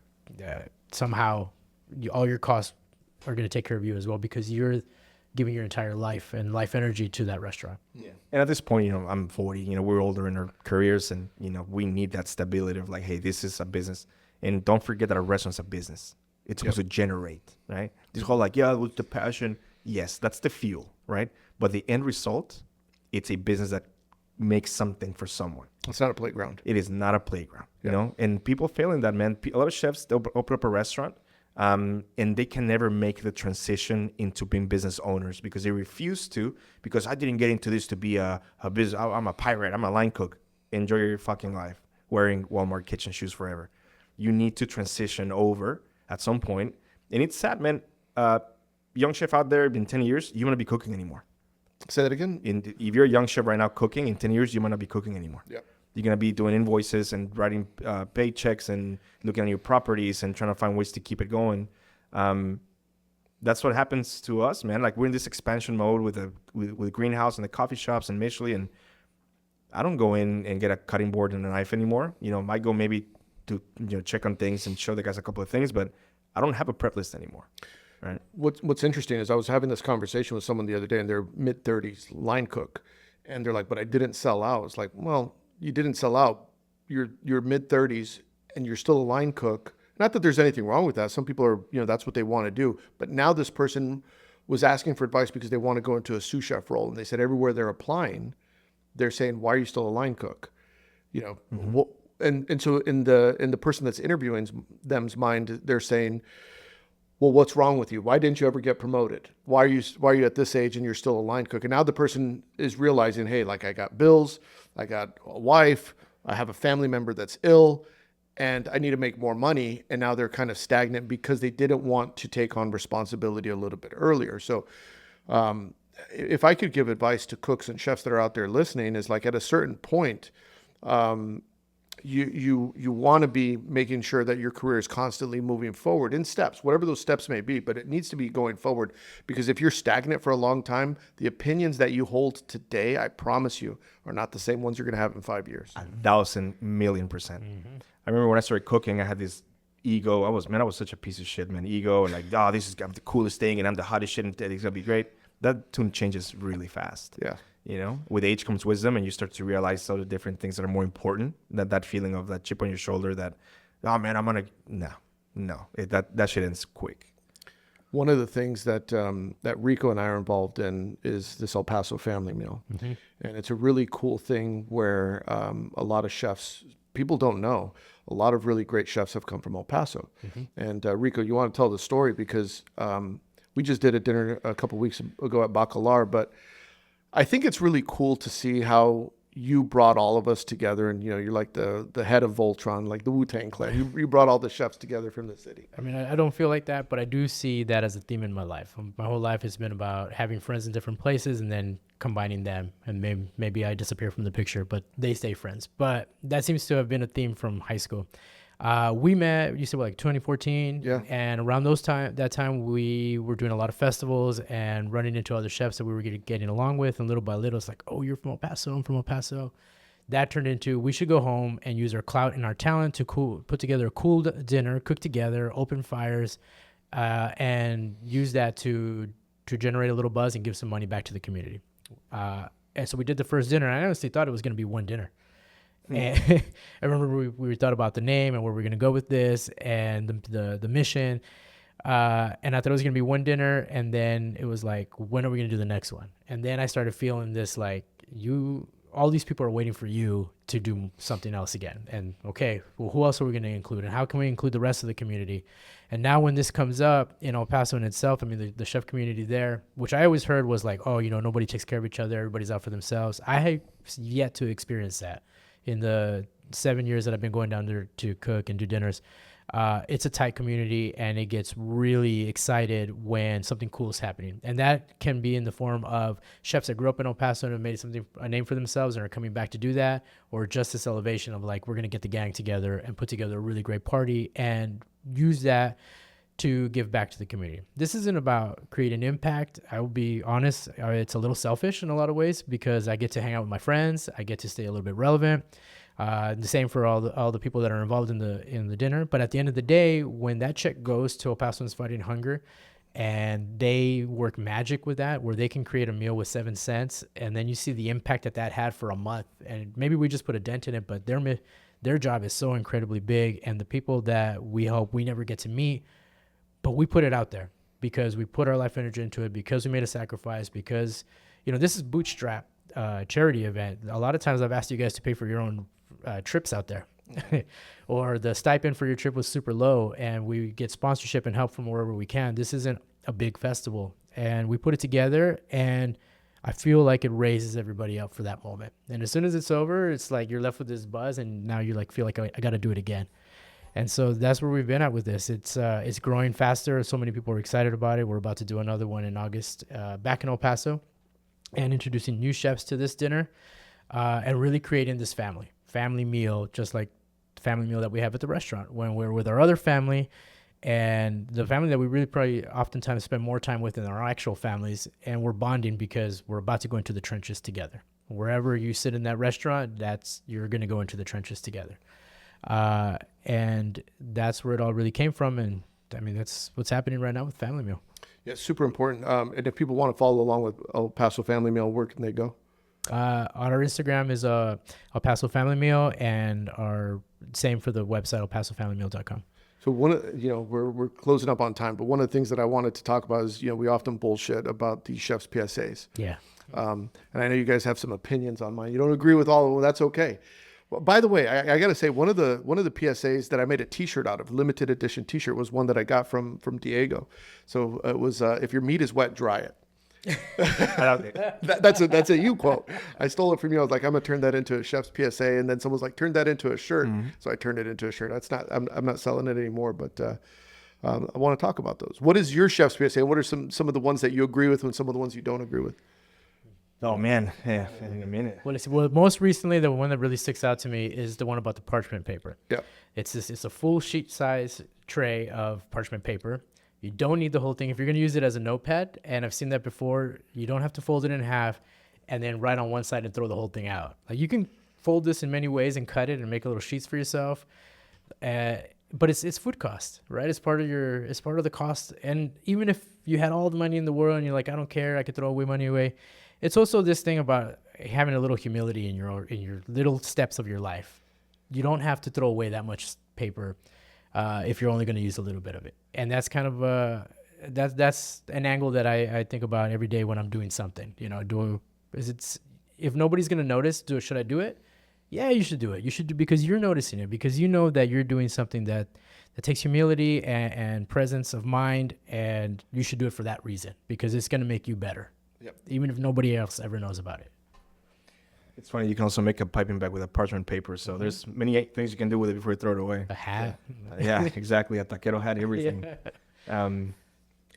Somehow, all your costs are going to take care of you as well, because you're giving your entire life and life energy to that restaurant. Yeah. And at this point, you know, I'm 40. You know, we're older in our careers, and, you know, we need that stability of like, hey, this is a business. And don't forget that a restaurant's a business. It's supposed to generate, right? This whole like, yeah, with the passion. Yes, that's the fuel, right? But the end result, it's a business that makes something for someone. It's not a playground. It is not a playground, you know? And people fail in that, man. A lot of chefs, they'll open up a restaurant, and they can never make the transition into being business owners because they refuse to, because I didn't get into this to be a business. I'm a pirate. I'm a line cook. Enjoy your fucking life wearing Walmart kitchen shoes forever. You need to transition over at some point. And it's sad, man. Young chef out there, in 10 years, you might not be cooking anymore. Say that again? If you're a young chef right now cooking, in 10 years, you might not be cooking anymore. Yeah. You're going to be doing invoices and writing paychecks and looking at your properties and trying to find ways to keep it going. That's what happens to us, man. Like, we're in this expansion mode with greenhouse and the coffee shops and Michelin. And I don't go in and get a cutting board and a knife anymore. You know, might go maybe to, you know, check on things and show the guys a couple of things, but I don't have a prep list anymore. Right. What's interesting is I was having this conversation with someone the other day, and they're mid-30s, line cook, and they're like, "But I didn't sell out." It's like, well, you didn't sell out. You're mid-30s, and you're still a line cook. Not that there's anything wrong with that. Some people are, you know, that's what they want to do. But now this person was asking for advice because they want to go into a sous chef role, and they said everywhere they're applying, they're saying, "Why are you still a line cook?" You know, and so in the person that's interviewing them's mind, they're saying, well, what's wrong with you? Why didn't you ever get promoted? Why are you at this age and you're still a line cook? And now the person is realizing, hey, like, I got bills, I got a wife, I have a family member that's ill, and I need to make more money. And now they're kind of stagnant because they didn't want to take on responsibility a little bit earlier. So if I could give advice to cooks and chefs that are out there listening, is like, at a certain point, you want to be making sure that your career is constantly moving forward in steps, whatever those steps may be, but it needs to be going forward, because if you're stagnant for a long time, the opinions that you hold today, I promise you, are not the same ones you're going to have in 5 years. 1,000,000,000%. I remember when I started cooking, I had this ego. I was such a piece of shit, man. Ego, and like, I'm the coolest thing and I'm the hottest shit and it's going to be great. That tune changes really fast. Yeah. You know, with age comes wisdom, and you start to realize all the different things that are more important. That feeling of that chip on your shoulder, that, oh man, that shit ends quick. One of the things that that Rico and I are involved in is this El Paso Family Meal, and it's a really cool thing where a lot of chefs, people don't know, a lot of really great chefs have come from El Paso. And Rico, you want to tell the story because we just did a dinner a couple weeks ago at Bacalar, but I think it's really cool to see how you brought all of us together, and you're like the head of Voltron, like the Wu-Tang Clan. You brought all the chefs together from the city. I mean, I don't feel like that, but I do see that as a theme in my life. My whole life has been about having friends in different places and then combining them. And maybe I disappear from the picture, but they stay friends. But that seems to have been a theme from high school. We met, you said, like 2014. Yeah. And around that time, we were doing a lot of festivals and running into other chefs that we were getting along with. And little by little, it's like, oh, you're from El Paso, I'm from El Paso. That turned into, we should go home and use our clout and our talent to put together a cool dinner, cook together, open fires, and use that to generate a little buzz and give some money back to the community. And so we did the first dinner. I honestly thought it was going to be one dinner. And I remember we thought about the name and where we're going to go with this and the mission. And I thought it was going to be one dinner. And then it was like, when are we going to do the next one? And then I started feeling this, like, all these people are waiting for you to do something else again. And okay, well, who else are we going to include? And how can we include the rest of the community? And now when this comes up in El Paso in itself, I mean, the chef community there, which I always heard was like, oh, nobody takes care of each other. Everybody's out for themselves. I have yet to experience that. In the 7 years that I've been going down there to cook and do dinners, it's a tight community, and it gets really excited when something cool is happening. And that can be in the form of chefs that grew up in El Paso and have made a name for themselves and are coming back to do that, or just this elevation of like, we're going to get the gang together and put together a really great party and use that to give back to the community. This isn't about creating impact. I will be honest, it's a little selfish in a lot of ways because I get to hang out with my friends. I get to stay a little bit relevant. The same for all the people that are involved in the dinner. But at the end of the day, when that check goes to El Pasoans Fighting Hunger and they work magic with that, where they can create a meal with 7 cents, and then you see the impact that had for a month, and maybe we just put a dent in it, but their job is so incredibly big, and the people that we hope we never get to meet, but we put it out there because we put our life energy into it, because we made a sacrifice, because, this is bootstrap charity event. A lot of times I've asked you guys to pay for your own trips out there or the stipend for your trip was super low and we get sponsorship and help from wherever we can. This isn't a big festival, and we put it together, and I feel like it raises everybody up for that moment. And as soon as it's over, it's like you're left with this buzz, and now you feel like I got to do it again. And so that's where we've been at with this. It's growing faster. So many people are excited about it. We're about to do another one in August back in El Paso, and introducing new chefs to this dinner and really creating this family meal, just like the family meal that we have at the restaurant when we're with our other family, and the family that we really probably oftentimes spend more time with than our actual families. And we're bonding because we're about to go into the trenches together. Wherever you sit in that restaurant, you're going to go into the trenches together. And that's where it all really came from. And I mean, that's what's happening right now with Family Meal. Yeah, super important. And if people want to follow along with El Paso Family Meal, where can they go? On our Instagram is El Paso Family Meal, and our same for the website, elpasofamilymeal.com. So we're closing up on time, but one of the things that I wanted to talk about is, we often bullshit about the chef's PSAs. Yeah. And I know you guys have some opinions on mine. You don't agree with all of them. That's okay. Well, by the way, I got to say, one of the PSAs that I made a T-shirt out of, limited edition T-shirt, was one that I got from Diego. So it was, if your meat is wet, dry it. That's a you quote. I stole it from you. I was like, I'm gonna turn that into a chef's PSA, and then someone was like, turn that into a shirt. So I turned it into a shirt. I'm not selling it anymore, but I want to talk about those. What is your chef's PSA? What are some of the ones that you agree with and some of the ones you don't agree with? Oh man, yeah, in a minute. Well, most recently, the one that really sticks out to me is the one about the parchment paper. Yeah, it's a full sheet size tray of parchment paper. You don't need the whole thing. If you're going to use it as a notepad, and I've seen that before, you don't have to fold it in half and then write on one side and throw the whole thing out. Like, you can fold this in many ways and cut it and make little sheets for yourself. But it's food cost, right? It's part of the cost. And even if you had all the money in the world and you're like, I don't care, I could throw away money away, it's also this thing about having a little humility in your little steps of your life. You don't have to throw away that much paper if you're only going to use a little bit of it. And that's kind of that's an angle that I think about every day when I'm doing something. You know, if nobody's going to notice, should I do it? Yeah, you should do it. You should do, because you're noticing it, because you know that you're doing something that takes humility and presence of mind, and you should do it for that reason, because it's going to make you better. Yep. Even if nobody else ever knows about it. It's funny, you can also make a piping bag with a parchment paper. So there's many things you can do with it before you throw it away. A hat. Yeah, exactly. A taquero hat, everything. Yeah.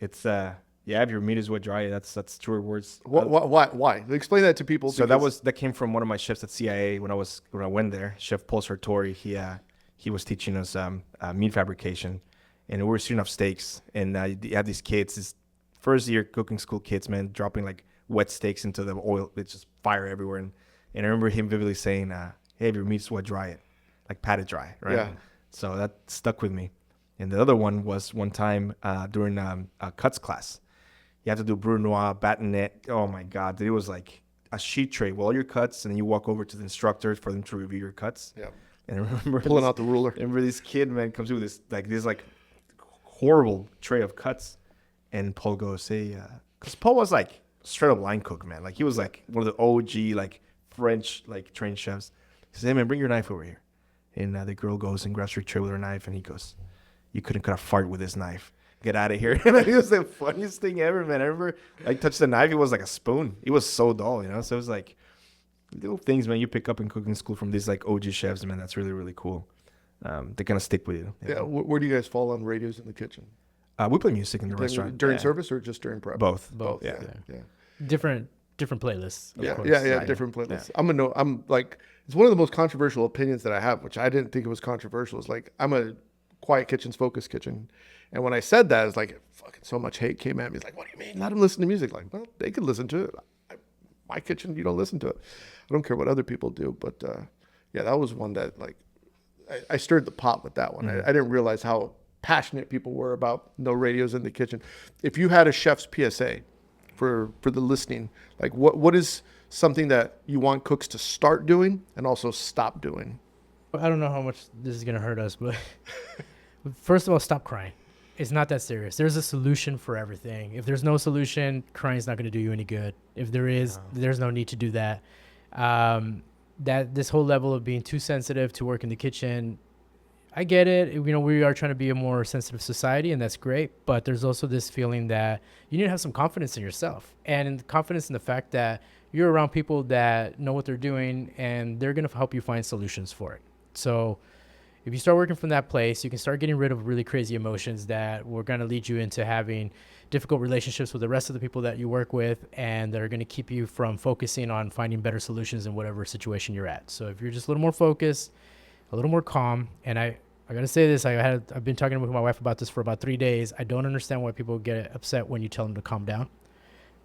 It's if your meat is wet dry, that's truer words. Why? Explain that to people. So that came from one of my chefs at CIA when I went there. Chef Paul Sartori. He was teaching us meat fabrication, and we were shooting up steaks. And you had these kids, this first year cooking school kids, man, dropping like wet steaks into the oil. It's just fire everywhere. And I remember him vividly saying, "Hey, if your meat's wet dry it, like pat it dry, right?" Yeah. So that stuck with me. And the other one was one time during a cuts class. You have to do Brunoise, batonnet. Oh my God, it was like a sheet tray with all your cuts, and then you walk over to the instructors for them to review your cuts. Yeah. And I remember pulling out the ruler. Remember this kid, man, comes with this horrible tray of cuts, and Paul goes, "Hey," because Paul was like straight up line cook, man. Like he was like one of the OG like French like trained chefs. He says, "Hey man, bring your knife over here." And the girl goes and grabs her tray with her knife, and he goes, "You couldn't cut a fart with this knife. Get out of here." And it was the funniest thing ever, man. I remember I touched the knife. It was like a spoon. It was so dull, you know? So it was like little things, man, you pick up in cooking school from these like OG chefs, man. That's really, really cool. They kind of stick with you. Yeah. Where do you guys fall on radios in the kitchen? We play music in the restaurant. During service or just during prep? Both. Yeah. Different playlists. Yeah. Of course. Yeah. Different playlists. Yeah. I'm like, it's one of the most controversial opinions that I have, which I didn't think it was controversial. It's like, I'm a quiet kitchen's focus kitchen. And when I said that, it's like fucking so much hate came at me. It's like, what do you mean? Let them listen to music. Like, well, they could listen to it. My kitchen, you don't listen to it. I don't care what other people do. But that was one that like I stirred the pot with that one. Mm-hmm. I didn't realize how passionate people were about no radios in the kitchen. If you had a chef's PSA for the listening, like what is something that you want cooks to start doing and also stop doing? I don't know how much this is going to hurt us, but first of all, stop crying. It's not that serious. There's a solution for everything. If there's no solution, crying is not going to do you any good. If there is, there's no need to do that. That this whole level of being too sensitive to work in the kitchen, I get it. You know, we are trying to be a more sensitive society, and that's great. But there's also this feeling that you need to have some confidence in yourself, and confidence in the fact that you're around people that know what they're doing, and they're going to help you find solutions for it. So if you start working from that place, you can start getting rid of really crazy emotions that were going to lead you into having difficult relationships with the rest of the people that you work with, and that are going to keep you from focusing on finding better solutions in whatever situation you're at. So if you're just a little more focused, a little more calm, and I got to say this, I've been talking with my wife about this for about 3 days. I don't understand why people get upset when you tell them to calm down.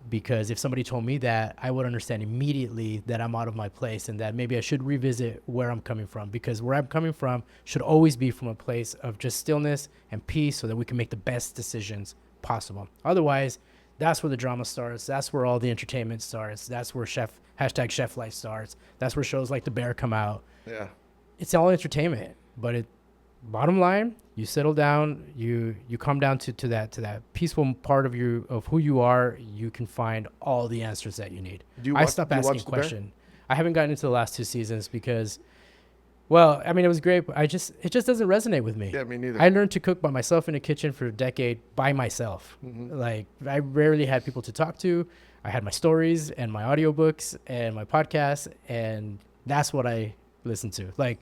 Because if somebody told me that, I would understand immediately that I'm out of my place and that maybe I should revisit where I'm coming from, because where I'm coming from should always be from a place of just stillness and peace so that we can make the best decisions possible. Otherwise, that's where the drama starts. That's where all the entertainment starts. That's where #chef life starts. That's where shows like The Bear come out. Yeah. It's all entertainment, but bottom line, you settle down, you come down to that peaceful part of who you are. You can find all the answers that you need. I stopped asking questions. I haven't gotten into the last 2 seasons because, well, I mean, it was great, but it just doesn't resonate with me. Yeah, me neither. I learned to cook by myself in a kitchen for a decade by myself. Mm-hmm. Like, I rarely had people to talk to. I had my stories and my audiobooks and my podcasts, and that's what I listened to. Like,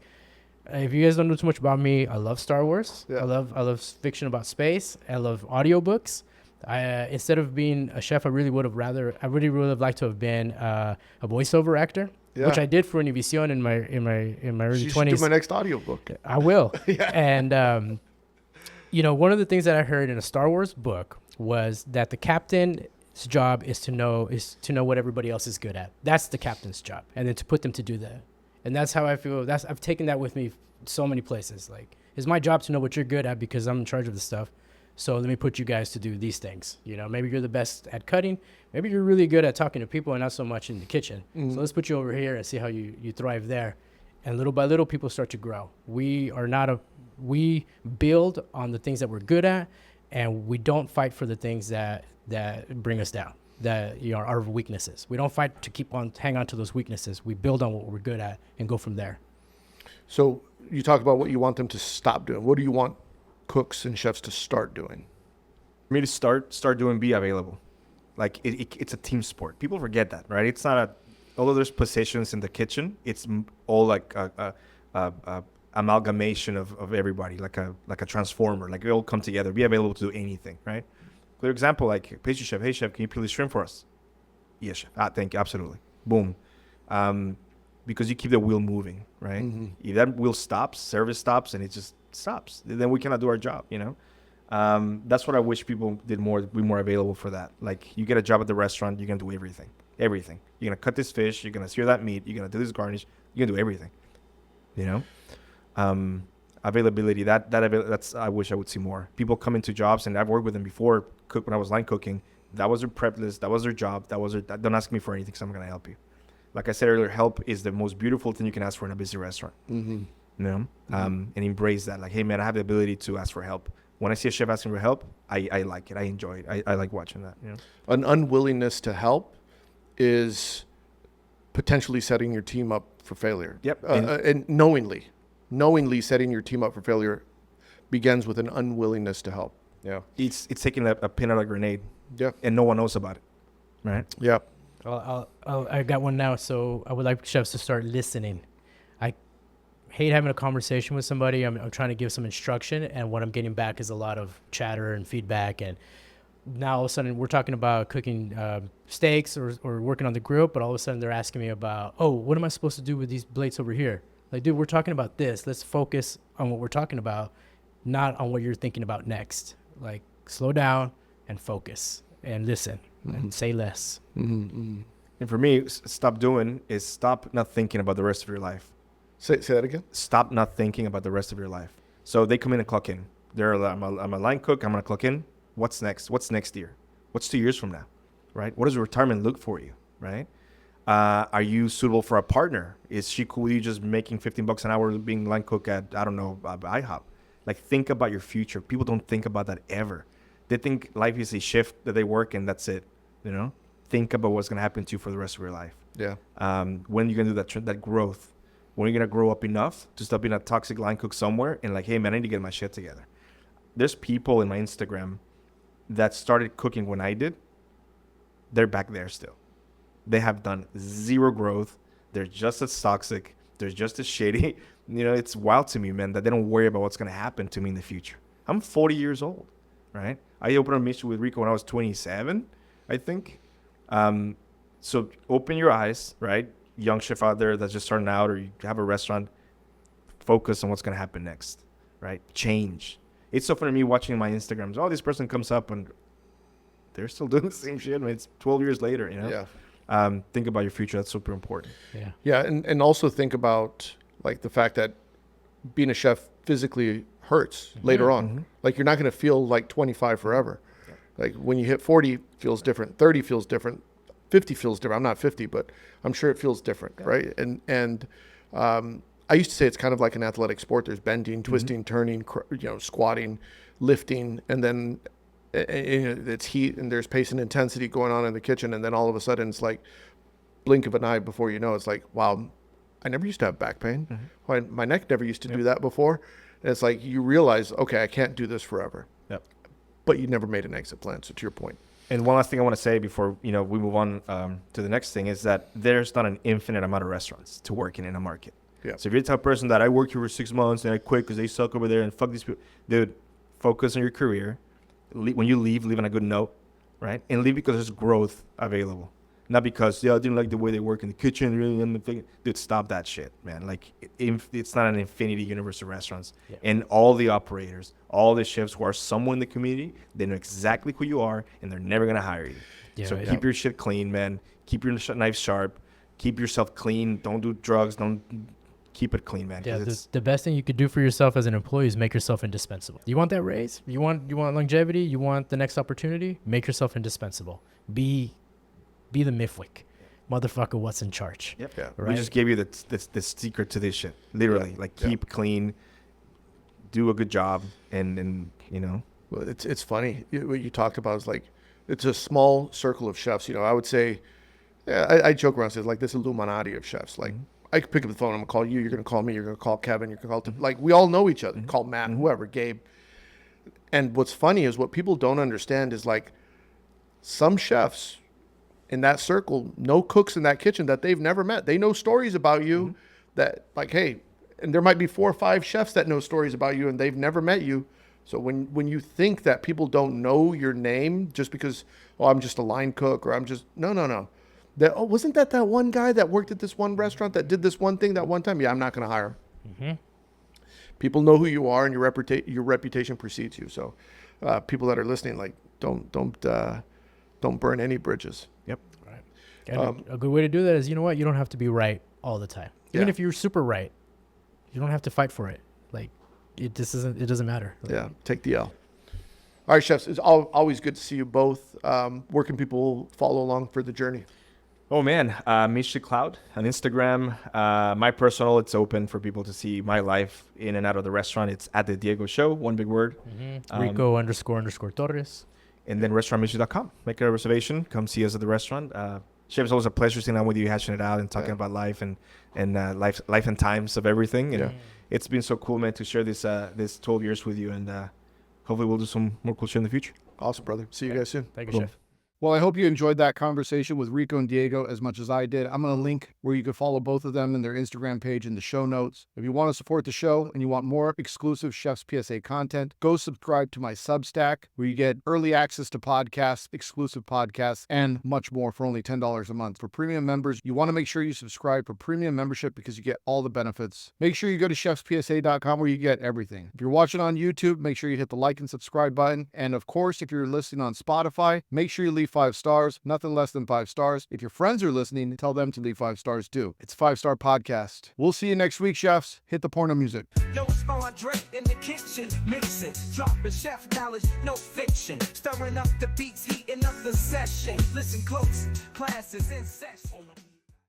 if you guys don't know too much about me, I love Star Wars. Yeah. I love fiction about space. I love audiobooks. Instead of being a chef, I really would have liked to have been a voiceover actor, which I did for Univision in my early 20s. You should do my next audiobook. I will. Yeah. And one of the things that I heard in a Star Wars book was that the captain's job is to know what everybody else is good at. That's the captain's job, and then to put them to do that. And that's how I feel. I've taken that with me so many places. Like, it's my job to know what you're good at because I'm in charge of the stuff. So let me put you guys to do these things. You know, maybe you're the best at cutting. Maybe you're really good at talking to people and not so much in the kitchen. So let's put you over here and see how you thrive there. And little by little, people start to grow. We build on the things that we're good at, and we don't fight for the things that bring us down, that are our weaknesses. We don't fight to hang on to those weaknesses. We build on what we're good at and go from there. So you talk about what you want them to stop doing. What do you want cooks and chefs to start doing? For me to start doing, be available. Like it's a team sport. People forget that, right? It's not although there's positions in the kitchen, it's all like a amalgamation of everybody, like a transformer. Like we all come together, be available to do anything, right? Clear example, like pastry chef, hey chef, can you peel the shrimp for us? Yes, chef. Thank you, absolutely. Boom. Because you keep the wheel moving, right? Mm-hmm. If that wheel stops, service stops, and it just stops, then we cannot do our job, you know? That's what I wish people did more, be more available for that. Like you get a job at the restaurant, you're gonna do everything. You're gonna cut this fish, you're gonna sear that meat, you're gonna do this garnish, you're gonna do everything, you know? Availability, that's I wish I would see more. People come into jobs, and I've worked with them before, when I was line cooking, that was their prep list, that was their job, don't ask me for anything, so I'm gonna help you. Like I said earlier, help is the most beautiful thing you can ask for in a busy restaurant. Mm-hmm. You know, and embrace that. Like, hey man, I have the ability to ask for help. When I see a chef asking for help, I like it. I enjoy it. I like watching that. You know? An unwillingness to help is potentially setting your team up for failure. Yep. And knowingly setting your team up for failure begins with an unwillingness to help. Yeah. It's taking a pin out of a grenade. Yeah. And no one knows about it. Right. Yeah. I got one now. So I would like chefs to start listening. I hate having a conversation with somebody. I'm trying to give some instruction, and what I'm getting back is a lot of chatter and feedback. And now all of a sudden we're talking about cooking steaks or working on the grill, but all of a sudden they're asking me about, oh, what am I supposed to do with these plates over here? Like, dude, we're talking about this. Let's focus on what we're talking about, not on what you're thinking about next. Like, slow down and focus and listen. Mm-hmm. And say less. Mm-hmm, mm-hmm. And for me, stop not thinking about the rest of your life. Say that again. Stop not thinking about the rest of your life. So they come in and clock in. I'm a line cook. I'm gonna clock in. What's next? What's next year? What's 2 years from now? Right? What does retirement look for you? Right? Are you suitable for a partner? Is she cool with you just making $15 an hour being line cook at, I don't know, IHOP? Like, think about your future. People don't think about that ever. They think life is a shift that they work and that's it. You know, think about what's going to happen to you for the rest of your life. Yeah. When you're going to do that growth, when you're going to grow up enough to stop being a toxic line cook somewhere and like, hey man, I need to get my shit together. There's people in my Instagram that started cooking when I did. They're back there still. They have done zero growth. They're just as toxic. They're just as shady. You know, it's wild to me, man, that they don't worry about what's going to happen to me in the future. I'm 40 years old, right? I opened a Michelin with Rico when I was 27. I think. So open your eyes, right? Young chef out there that's just starting out, or you have a restaurant, focus on what's going to happen next, right? Change. It's so funny to me watching my Instagrams. Oh, this person comes up and they're still doing the same shit. I mean, it's 12 years later, you know? Yeah. Think about your future. That's super important. Yeah. Yeah. And also think about like the fact that being a chef physically hurts later on. Mm-hmm. Like you're not going to feel like 25 forever. Like when you hit 40, feels different. 30 feels different. 50 feels different. I'm not 50, but I'm sure it feels different, right? And I used to say it's kind of like an athletic sport. There's bending, twisting, turning, squatting, lifting, and then it's heat and there's pace and intensity going on in the kitchen. And then all of a sudden it's like blink of an eye before you know, it's like, wow, I never used to have back pain. Mm-hmm. My neck never used to do that before. And it's like you realize, okay, I can't do this forever. Yep. But you never made an exit plan. So to your point. And one last thing I want to say before we move on to the next thing is that there's not an infinite amount of restaurants to work in a market. Yeah. So if you're the type of person that I work here for 6 months and I quit because they suck over there and fuck these people, dude, focus on your career. When you leave on a good note, right? And leave because there's growth available. Not because, I didn't like the way they work in the kitchen. Dude, stop that shit, man. Like, it's not an infinity universe of restaurants. Yeah. And all the operators, all the chefs who are somewhere in the community, they know exactly who you are, and they're never going to hire you. Yeah, so keep your shit clean, man. Keep your knife sharp. Keep yourself clean. Don't do drugs. Don't keep it clean, man. Yeah, 'Cause the best thing you could do for yourself as an employee is make yourself indispensable. You want that raise? You want longevity? You want the next opportunity? Make yourself indispensable. Be the Mifwick. Motherfucker, what's in charge? Yep. Yeah. We Right? just gave you the secret to this shit. Literally, Yeah. like keep clean, do a good job, and you know. Well, it's funny. What you talked about is like, it's a small circle of chefs. You know, I would say, yeah, I joke around, say like this Illuminati of chefs. Like, I could pick up the phone, I'm gonna call you, you're gonna call me, you're gonna call Kevin, you're gonna call Tim. Like, we all know each other. Call Matt, whoever, Gabe. And what's funny is what people don't understand is like, some chefs in that circle know cooks in that kitchen that they've never met. They know stories about you that, like, hey, and there might be 4 or 5 chefs that know stories about you and they've never met you. So when you think that people don't know your name just because, oh, I'm just a line cook, or I'm just, no. That, oh, wasn't that one guy that worked at this one restaurant that did this one thing that one time? Yeah, I'm not going to hire him. People know who you are, and your reputation precedes you. So people that are listening, like, don't burn any bridges. Yep. Right. And a good way to do that is, you know what? You don't have to be right all the time. Even if you're super right, you don't have to fight for it. Like, it doesn't matter. Like, Yeah, take the L. All right, chefs, it's always good to see you both. Where can people follow along for the journey? Oh man, Michelin Cloud on Instagram. My personal, it's open for people to see my life in and out of the restaurant. It's at the Diego Show, one big word. Rico _ Torres. And then restaurantmichelin.com. Make a reservation. Come see us at the restaurant. Chef, it's always a pleasure sitting down with you, hashing it out and talking about life and life and times of everything. And it's been so cool, man, to share this 12 years with you. And hopefully we'll do some more cool shit in the future. Awesome, brother. See you guys soon. Thank you, Cool. Chef. Well, I hope you enjoyed that conversation with Rico and Diego as much as I did. I'm going to link where you can follow both of them and their Instagram page in the show notes. If you want to support the show and you want more exclusive Chef's PSA content, go subscribe to my Substack, where you get early access to podcasts, exclusive podcasts, and much more for only $10 a month. For premium members, you want to make sure you subscribe for premium membership because you get all the benefits. Make sure you go to chefspsa.com where you get everything. If you're watching on YouTube, make sure you hit the like and subscribe button. And of course, if you're listening on Spotify, make sure you leave 5 stars. Nothing less than 5 stars. If your friends are listening, tell them to leave 5 stars too. It's a 5-star podcast. We'll see you next week, chefs. Hit the porno music. Yo, it's André in the kitchen, mixing, dropping chef knowledge, no fiction, stirring up the beats, heating up the session. Listen close, class is in session.